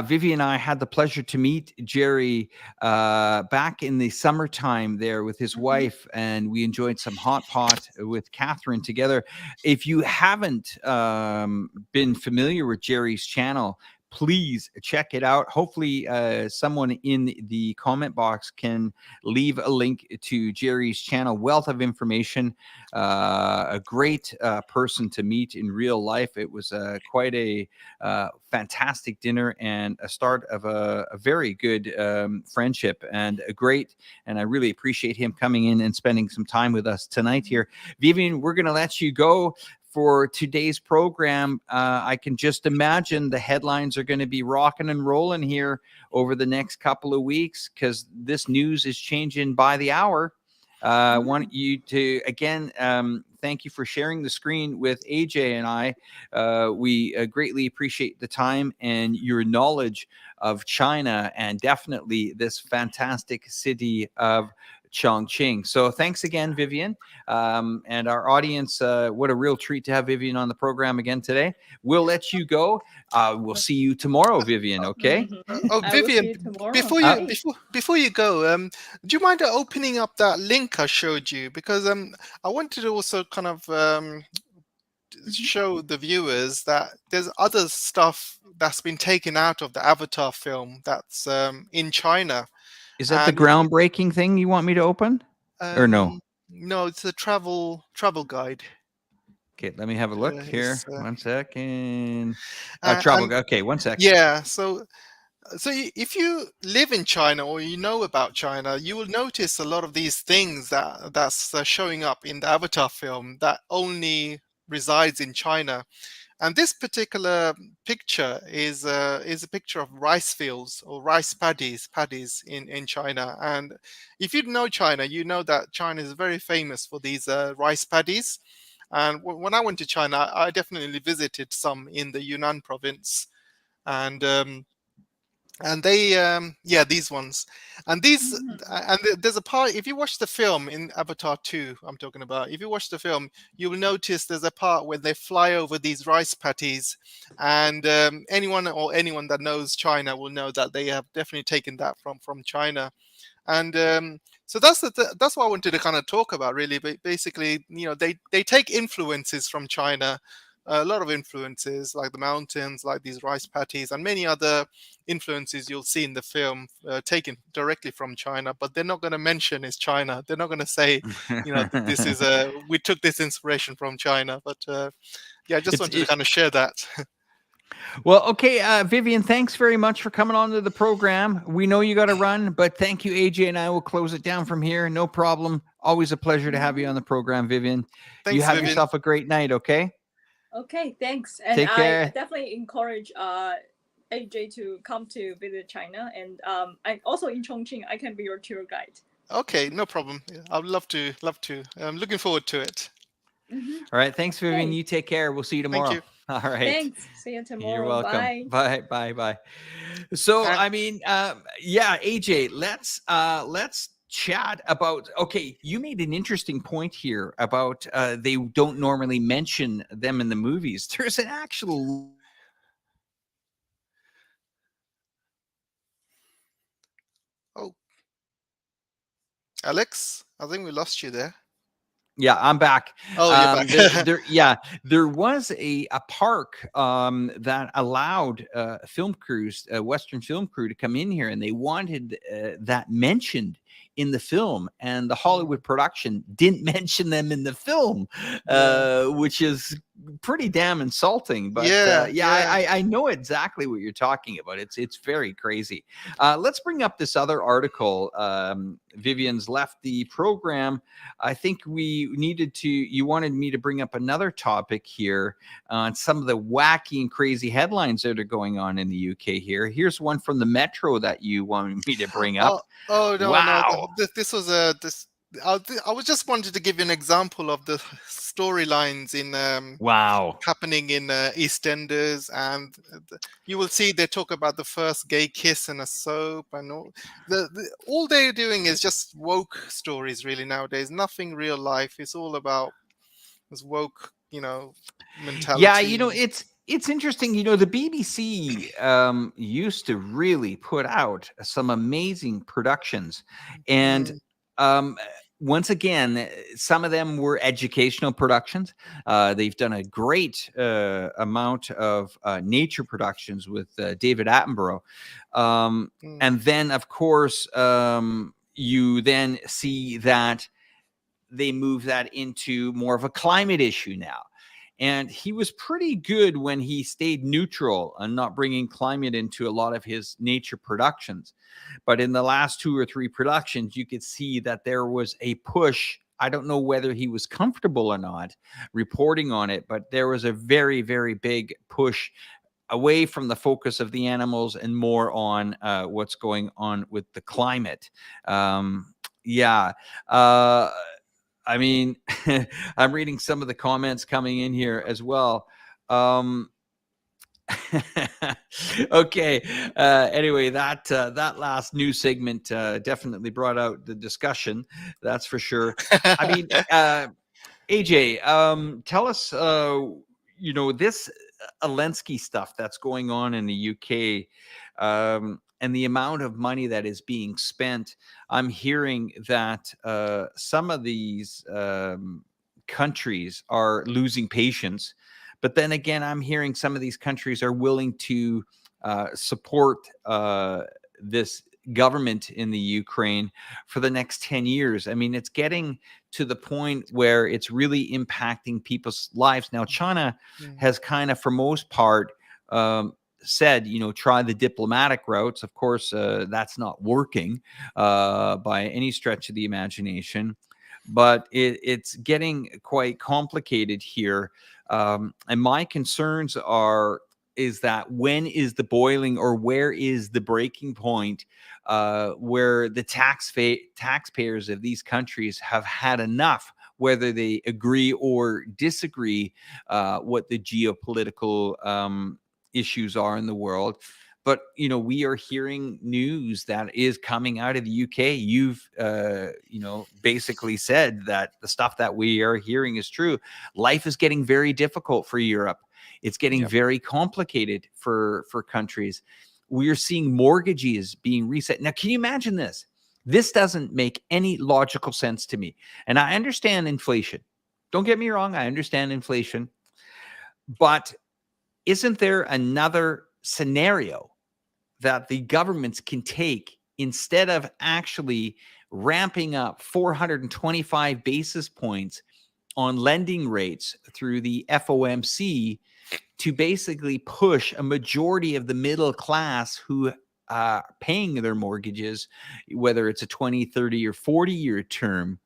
Vivian and I had the pleasure to meet Jerry back in the summertime there with his wife, and we enjoyed some hot pot with Catherine together. If you haven't been familiar with Jerry's channel, please check it out. Hopefully, someone in the comment box can leave a link to Jerry's channel. Wealth of information. A great person to meet in real life. It was quite a fantastic dinner and a start of a very good friendship and I really appreciate him coming in and spending some time with us tonight here. Vivian, we're going to let you go for today's program. I can just imagine the headlines are going to be rocking and rolling here over the next couple of weeks because this news is changing by the hour. I want you to, again, thank you for sharing the screen with AJ and I. We greatly appreciate the time and your knowledge of China and definitely this fantastic city of Chongqing. So thanks again, Vivian. And our audience, what a real treat to have Vivian on the program again today. We'll let you go. We'll see you tomorrow, Vivian, okay? Oh, I will see Vivian, you tomorrow. before you go, do you mind opening up that link I showed you? Because I wanted to also kind of show the viewers that there's other stuff that's been taken out of the Avatar film that's in China. Is that the And groundbreaking thing you want me to open? Or no? No, it's a travel guide. Okay, let me have a look here. 1 second. And Okay, 1 second. yeah, so if you live in China or you know about China, you will notice a lot of these things that's showing up in the Avatar film that only resides in China. And this particular picture is a picture of rice fields or rice paddies in China. And if you know China, you know that China is very famous for these rice paddies. And when I went to China, I definitely visited some in the Yunnan province, and they these ones, and there's a part, if you watch the film in Avatar 2, I'm talking about, if you watch the film, you will notice there's a part where they fly over these rice paddies, and anyone that knows China will know that they have definitely taken that from China. And so that's what I wanted to kind of talk about, really. But basically, they take influences from China, a lot of influences, like the mountains, like these rice paddies, and many other influences you'll see in the film taken directly from China. But they're not going to mention it's China. They're not going to say, this is we took this inspiration from China. But I just wanted to kind of share that. Well, okay, Vivian, thanks very much for coming on to the program. We know you got to run, but thank you, AJ, and I will close it down from here. No problem. Always a pleasure to have you on the program, Vivian. Thanks, you have Vivian. yourself a great night, okay? Okay, thanks. And Take care. I definitely encourage AJ to come to visit China. And I also in Chongqing, I can be your tour guide. Okay, no problem. I'd love to. I'm looking forward to it. All right. Thanks, Vivian. Okay. You take care. We'll see you tomorrow. Thank you. All right. Thanks. See you tomorrow. You're welcome. Bye. Bye. So, I mean, AJ, let's chat about, okay, you made an interesting point here about they don't normally mention them in the movies. There's an actual... Oh, Alex, I think we lost you there. Yeah, I'm back. Oh, you're back. There was a park that allowed film crews, a Western film crew, to come in here, and they wanted that mentioned in the film, and the Hollywood production didn't mention them in the film, which is pretty damn insulting. But I know exactly what you're talking about. It's very crazy. Let's bring up this other article. Vivian's left the program. I think we needed to, you wanted me to bring up another topic here on some of the wacky and crazy headlines that are going on in the UK here. Here's one from the Metro that you wanted me to bring up. Oh no, wow. no. This was a I was just wanted to give you an example of the storylines in Wow. happening in EastEnders, and you will see they talk about the first gay kiss in a soap, and all they're doing is just woke stories really nowadays. Nothing real life. It's all about this woke, mentality. Yeah, it's interesting. The BBC used to really put out some amazing productions, and once again, some of them were educational productions. They've done a great amount of nature productions with David Attenborough, and then of course you then see that they move that into more of a climate issue now. And he was pretty good when he stayed neutral and not bringing climate into a lot of his nature productions. But in the last 2 or 3 productions, you could see that there was a push. I don't know whether he was comfortable or not reporting on it, but there was a very, very big push away from the focus of the animals and more on what's going on with the climate. I mean, I'm reading some of the comments coming in here as well. Okay. Anyway, that last news segment definitely brought out the discussion. That's for sure. I mean, AJ, tell us, this Zelensky stuff that's going on in the UK. And the amount of money that is being spent. I'm hearing that some of these countries are losing patience. But then again, I'm hearing some of these countries are willing to support this government in the Ukraine for the next 10 years. I mean, it's getting to the point where it's really impacting people's lives. Now, China has kind of, for most part, said, try the diplomatic routes. Of course, that's not working by any stretch of the imagination, but it's getting quite complicated here. And my concerns is that when is the boiling, or where is the breaking point where the taxpayers of these countries have had enough, whether they agree or disagree what the geopolitical issues are in the world. But we are hearing news that is coming out of the UK. You've basically said that the stuff that we are hearing is true. Life is getting very difficult for Europe. It's getting very complicated for countries. We are seeing mortgages being reset. Now, can you imagine this? This doesn't make any logical sense to me. And I understand inflation. Don't get me wrong. I understand inflation. But isn't there another scenario that the governments can take instead of actually ramping up 425 basis points on lending rates through the FOMC to basically push a majority of the middle class who are paying their mortgages, whether it's a 20, 30, or 40-year term,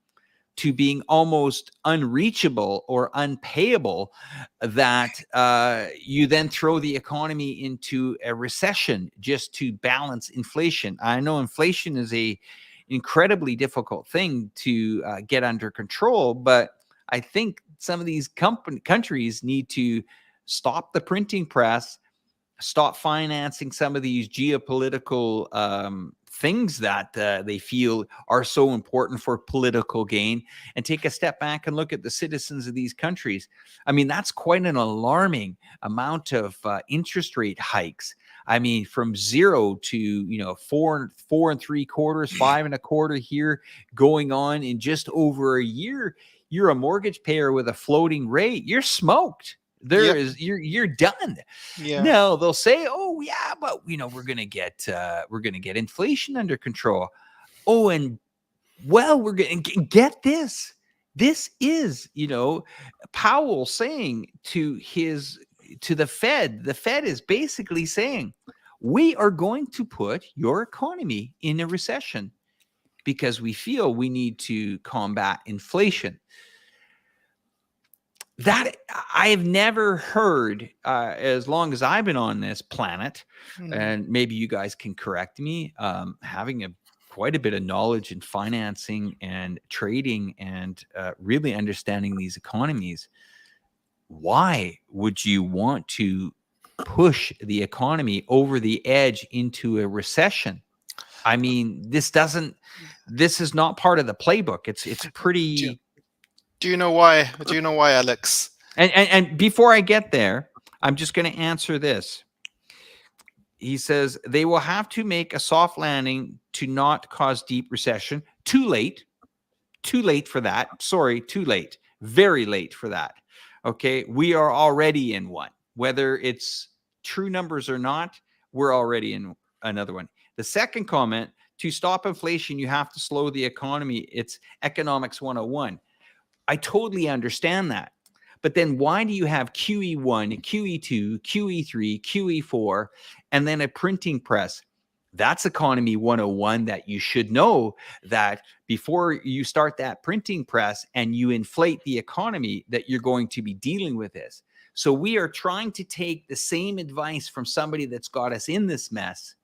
to being almost unreachable or unpayable, that you then throw the economy into a recession just to balance inflation. I know inflation is a incredibly difficult thing to get under control, but I think some of these countries need to stop the printing press, stop financing some of these geopolitical things that they feel are so important for political gain, and take a step back and look at the citizens of these countries. I mean, that's quite an alarming amount of interest rate hikes. I mean, from 0 to 4 3/4, 5 1/4 here, going on in just over a year. you're a mortgage payer with a floating rate, you're smoked. Yep. You're done. Yeah. No, they'll say, oh yeah, but we're gonna get inflation under control. Oh, and well, we're gonna get this. This is, Powell saying to the Fed. The Fed is basically saying, we are going to put your economy in a recession because we feel we need to combat inflation. That I have never heard, as long as I've been on this planet, and maybe you guys can correct me, having quite a bit of knowledge in financing and trading and really understanding these economies. Why would you want to push the economy over the edge into a recession? I mean, this is not part of the playbook. It's pretty. Do you know why? Do you know why, Alex? And before I get there, I'm just going to answer this. He says they will have to make a soft landing to not cause deep recession. Too late for that. Sorry, too late. Very late for that. Okay, we are already in one. Whether it's true numbers or not, we're already in another one. The second comment, to stop inflation, you have to slow the economy. It's economics 101. I totally understand that. But then why do you have QE1, QE2, QE3, QE4, and then a printing press? That's economy 101 that you should know, that before you start that printing press and you inflate the economy, that you're going to be dealing with this. So we are trying to take the same advice from somebody that's got us in this mess.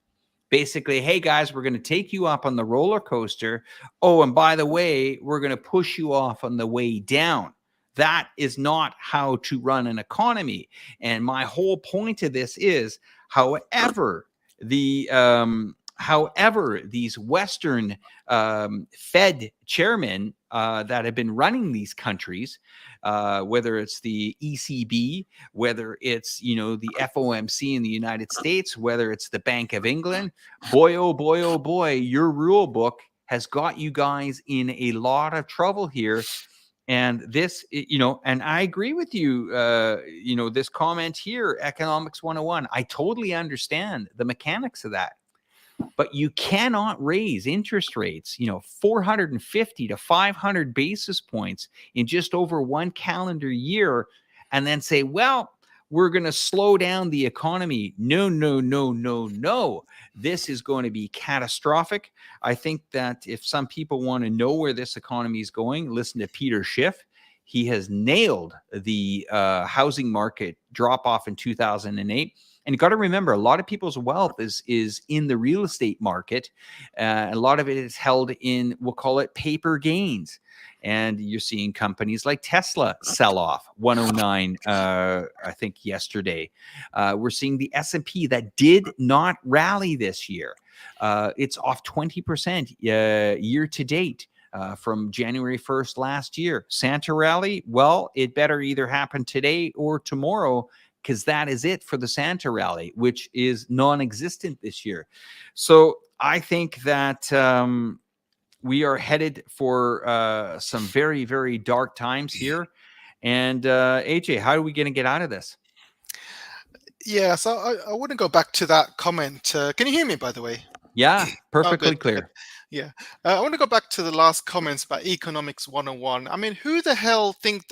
Basically, hey guys, we're going to take you up on the roller coaster. Oh, and by the way, we're going to push you off on the way down. That is not how to run an economy. And my whole point of this is, however, these Western Fed chairmen that have been running these countries, whether it's the ECB, whether it's, the FOMC in the United States, whether it's the Bank of England, boy, oh boy, oh boy, your rule book has got you guys in a lot of trouble here. And this, and I agree with you, this comment here, economics 101, I totally understand the mechanics of that. But you cannot raise interest rates, 450 to 500 basis points in just over one calendar year and then say, well, we're going to slow down the economy. No, no, no, no, no. This is going to be catastrophic. I think that if some people want to know where this economy is going, listen to Peter Schiff. He has nailed the housing market drop off in 2008. And you got to remember, a lot of people's wealth is in the real estate market. A lot of it is held in, we'll call it paper gains. And you're seeing companies like Tesla sell off 109, I think yesterday. We're seeing the S&P that did not rally this year. It's off 20% year to date. From January 1st last year. Santa rally, well, it better either happen today or tomorrow, because that is it for the Santa rally, which is non-existent this year. So I think that we are headed for some very, very dark times here. And AJ, how are we going to get out of this? Yeah, so I want to go back to that comment. Can you hear me, by the way? Yeah, perfectly clear. Good. Yeah, I want to go back to the last comments about economics 101. I mean, who the hell thinks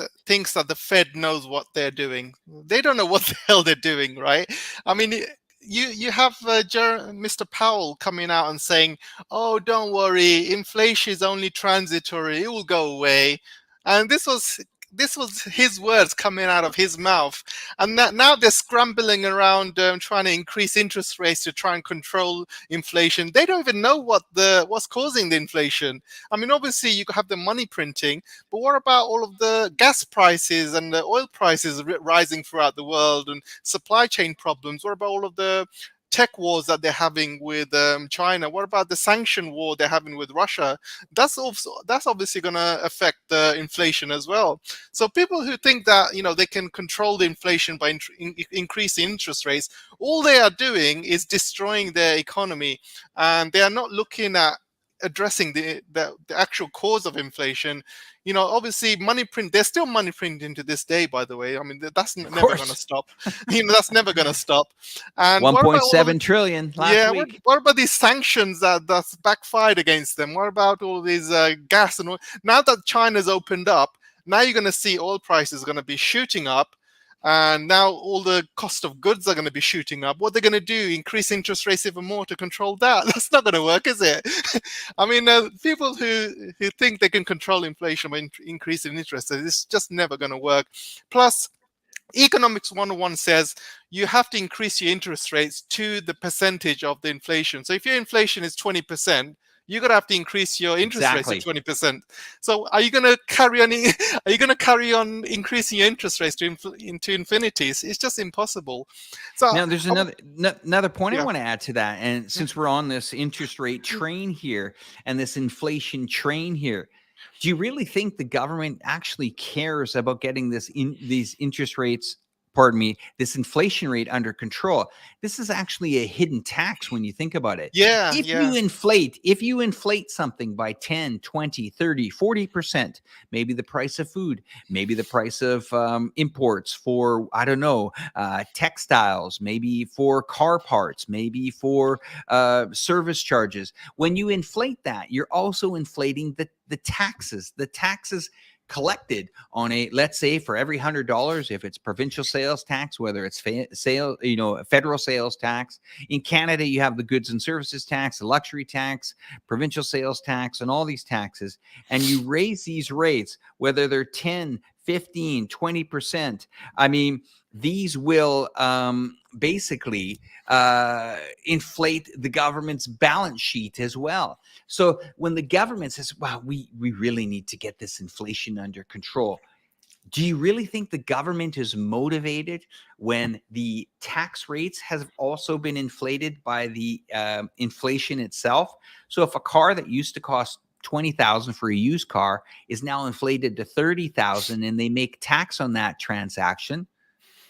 that the Fed knows what they're doing? They don't know what the hell they're doing, right? I mean, you have Mr. Powell coming out and saying, "Oh, don't worry, inflation is only transitory; it will go away." And this was his words coming out of his mouth, and that now they're scrambling around trying to increase interest rates to try and control inflation. They don't even know what's causing the inflation. I mean, obviously you have the money printing, but what about all of the gas prices and the oil prices rising throughout the world and supply chain problems? What about all of the tech wars that they're having with China? What about the sanction war they're having with Russia? That's obviously going to affect the inflation as well. So people who think that they can control the inflation by increasing interest rates, all they are doing is destroying their economy, and they are not looking at addressing the actual cause of inflation. Obviously money print, there's still money printing to this day, by the way. I mean, that's never going to course. stop. That's never going to stop. And what about all of 1.7 trillion last week. what about these sanctions that's backfired against them? What about all these gas and all? Now that China's opened up, now you're going to see oil prices going to be shooting up. And now all the cost of goods are going to be shooting up. What they're going to do, increase interest rates even more to control that? That's not going to work, is it? I mean, people who think they can control inflation by increasing interest rates, it's just never going to work. Plus, Economics 101 says you have to increase your interest rates to the percentage of the inflation. So if your inflation is 20%, you're gonna have to increase your interest rates to 20%. So are you gonna carry on? Are you gonna carry on increasing your interest rates into infinities? It's just impossible. So now there's another point I Yeah. want to add to that, and since we're on this interest rate train here and this inflation train here, do you really think the government actually cares about getting these interest rates? Pardon me, this inflation rate under control? This is actually a hidden tax when you think about it. Yeah, If yeah. you inflate something by 10, 20, 30, 40%, maybe the price of food, maybe the price of imports for, I don't know, textiles, maybe for car parts, maybe for service charges. When you inflate that, you're also inflating the taxes. The taxes collected on let's say for every $100, if it's provincial sales tax, whether it's federal sales tax. In Canada, you have the goods and services tax, the luxury tax, provincial sales tax, and all these taxes. And you raise these rates, whether they're 10, 15, 20%. I mean, these will basically inflate the government's balance sheet as well. So when the government says, wow, we really need to get this inflation under control, do you really think the government is motivated when the tax rates have also been inflated by the inflation itself? So if a car that used to cost $20,000 for a used car is now inflated to $30,000 and they make tax on that transaction,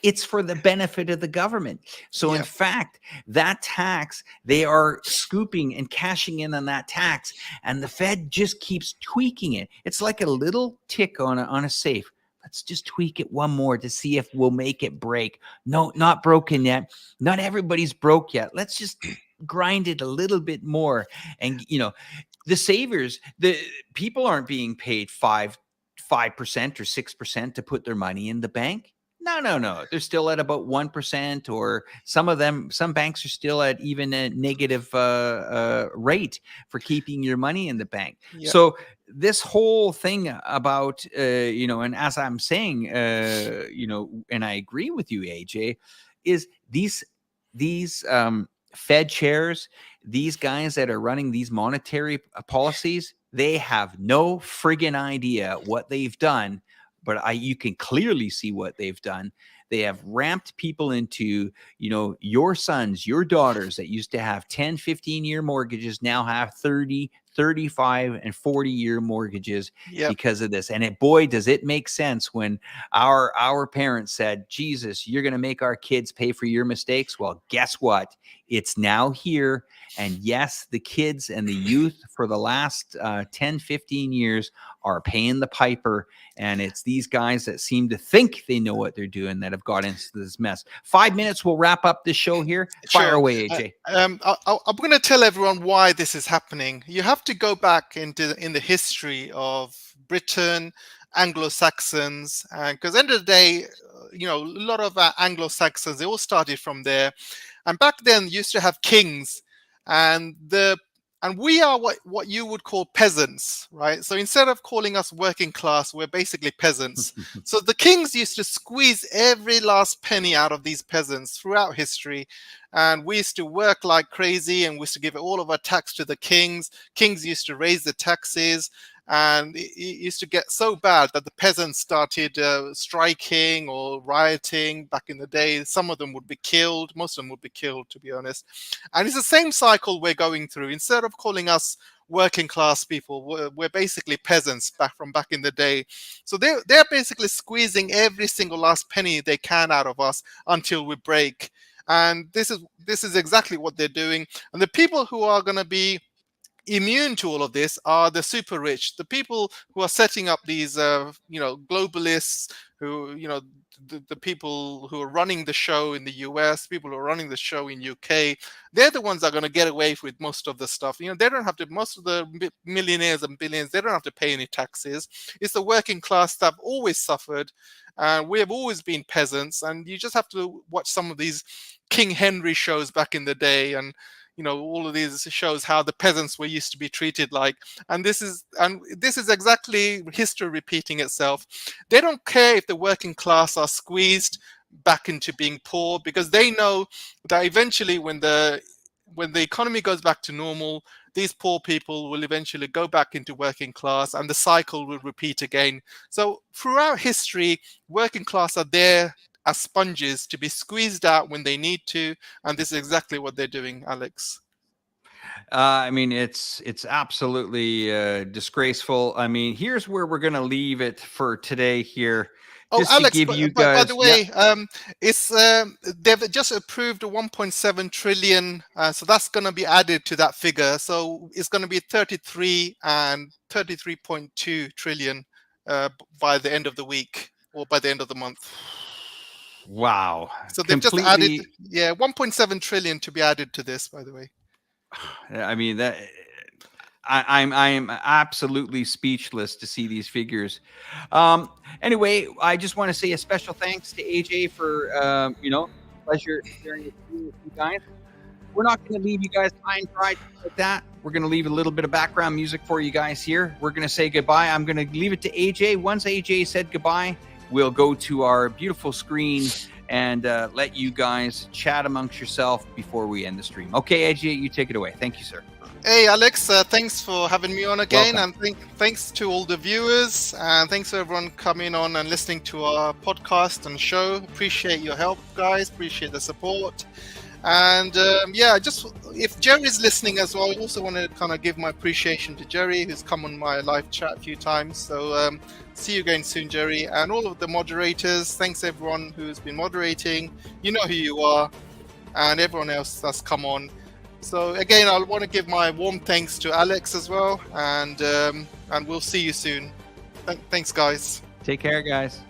it's for the benefit of the government. So in fact, that tax, they are scooping and cashing in on that tax, and the Fed just keeps tweaking it. It's like a little tick on a safe. Let's just tweak it one more to see if we'll make it break. No, not broken yet. Not everybody's broke yet. Let's just grind it a little bit more. And the savers, the people aren't being paid 5% or 6% to put their money in the bank. No. They're still at about 1%, or some banks are still at even a negative rate for keeping your money in the bank. Yeah. So this whole thing about, and as I'm saying, and I agree with you, AJ, is these Fed chairs, these guys that are running these monetary policies, they have no friggin' idea what they've done. But you can clearly see what they've done. They have ramped people into, your sons, your daughters that used to have 10, 15-year mortgages now have 30, 35, and 40-year mortgages because of this. And boy, does it make sense when our parents said, Jesus, you're going to make our kids pay for your mistakes. Well, guess what? It's now here. And yes, the kids and the youth for the last 10, 15 years are paying the piper. And it's these guys that seem to think they know what they're doing that have got into this mess. 5 minutes, we'll wrap up this show here. Fire away, AJ. I'm going to tell everyone why this is happening. You have to go back in the history of Britain, Anglo-Saxons, because at the end of the day, a lot of Anglo-Saxons, they all started from there. And back then, you used to have kings, and we are what you would call peasants, right? So instead of calling us working class, we're basically peasants. So the kings used to squeeze every last penny out of these peasants throughout history. And we used to work like crazy, and we used to give all of our tax to the kings. Kings used to raise the taxes. And it used to get so bad that the peasants started striking or rioting back in the day. Some of them would be killed. Most of them would be killed, to be honest. And it's the same cycle we're going through. Instead of calling us working class people, we're basically peasants back in the day. So they're basically squeezing every single last penny they can out of us until we break. And this is exactly what they're doing. And the people who are going to be immune to all of this are the super rich, the people who are setting up these, globalists, who, the people who are running the show in the US, people who are running the show in UK. They're the ones that are going to get away with most of the stuff. They don't have to, most of the millionaires and billions, they don't have to pay any taxes. It's the working class that have always suffered. We have always been peasants, and you just have to watch some of these King Henry shows back in the day, and all of these shows how the peasants were used to be treated like. And this is exactly history repeating itself. They don't care if the working class are squeezed back into being poor, because they know that eventually when the economy goes back to normal, these poor people will eventually go back into working class, and the cycle will repeat again. So throughout history, working class are there as sponges to be squeezed out when they need to, and this is exactly what they're doing, Alex. I mean, it's absolutely disgraceful. I mean, here's where we're going to leave it for today here. Just Alex, to give you guys, by the way, it's they've just approved a 1.7 trillion, so that's going to be added to that figure. So it's going to be 33 and 33.2 trillion by the end of the week, or by the end of the month. Wow. So they've just added 1.7 trillion to be added to this, by the way. I mean, that I'm absolutely speechless to see these figures. Anyway, I just want to say a special thanks to AJ for pleasure sharing it with you guys. We're not going to leave you guys high and dry like that. We're going to leave a little bit of background music for you guys here. We're going to say goodbye. I'm going to leave it to AJ. Once AJ said goodbye, we'll go to our beautiful screen and let you guys chat amongst yourself before we end the stream. Okay, AJ, you take it away. Thank you, sir. Hey, Alex, thanks for having me on again. Welcome. And thanks to all the viewers, and thanks to everyone coming on and listening to our podcast and show. Appreciate your help, guys. Appreciate the support. And just if Jerry's listening as well, I also want to kind of give my appreciation to Jerry, who's come on my live chat a few times. So see you again soon, Jerry. And all of the moderators, thanks everyone who's been moderating. You know who you are, and everyone else that's come on. So again, I want to give my warm thanks to Alex as well, and we'll see you soon. Thanks, guys. Take care, guys.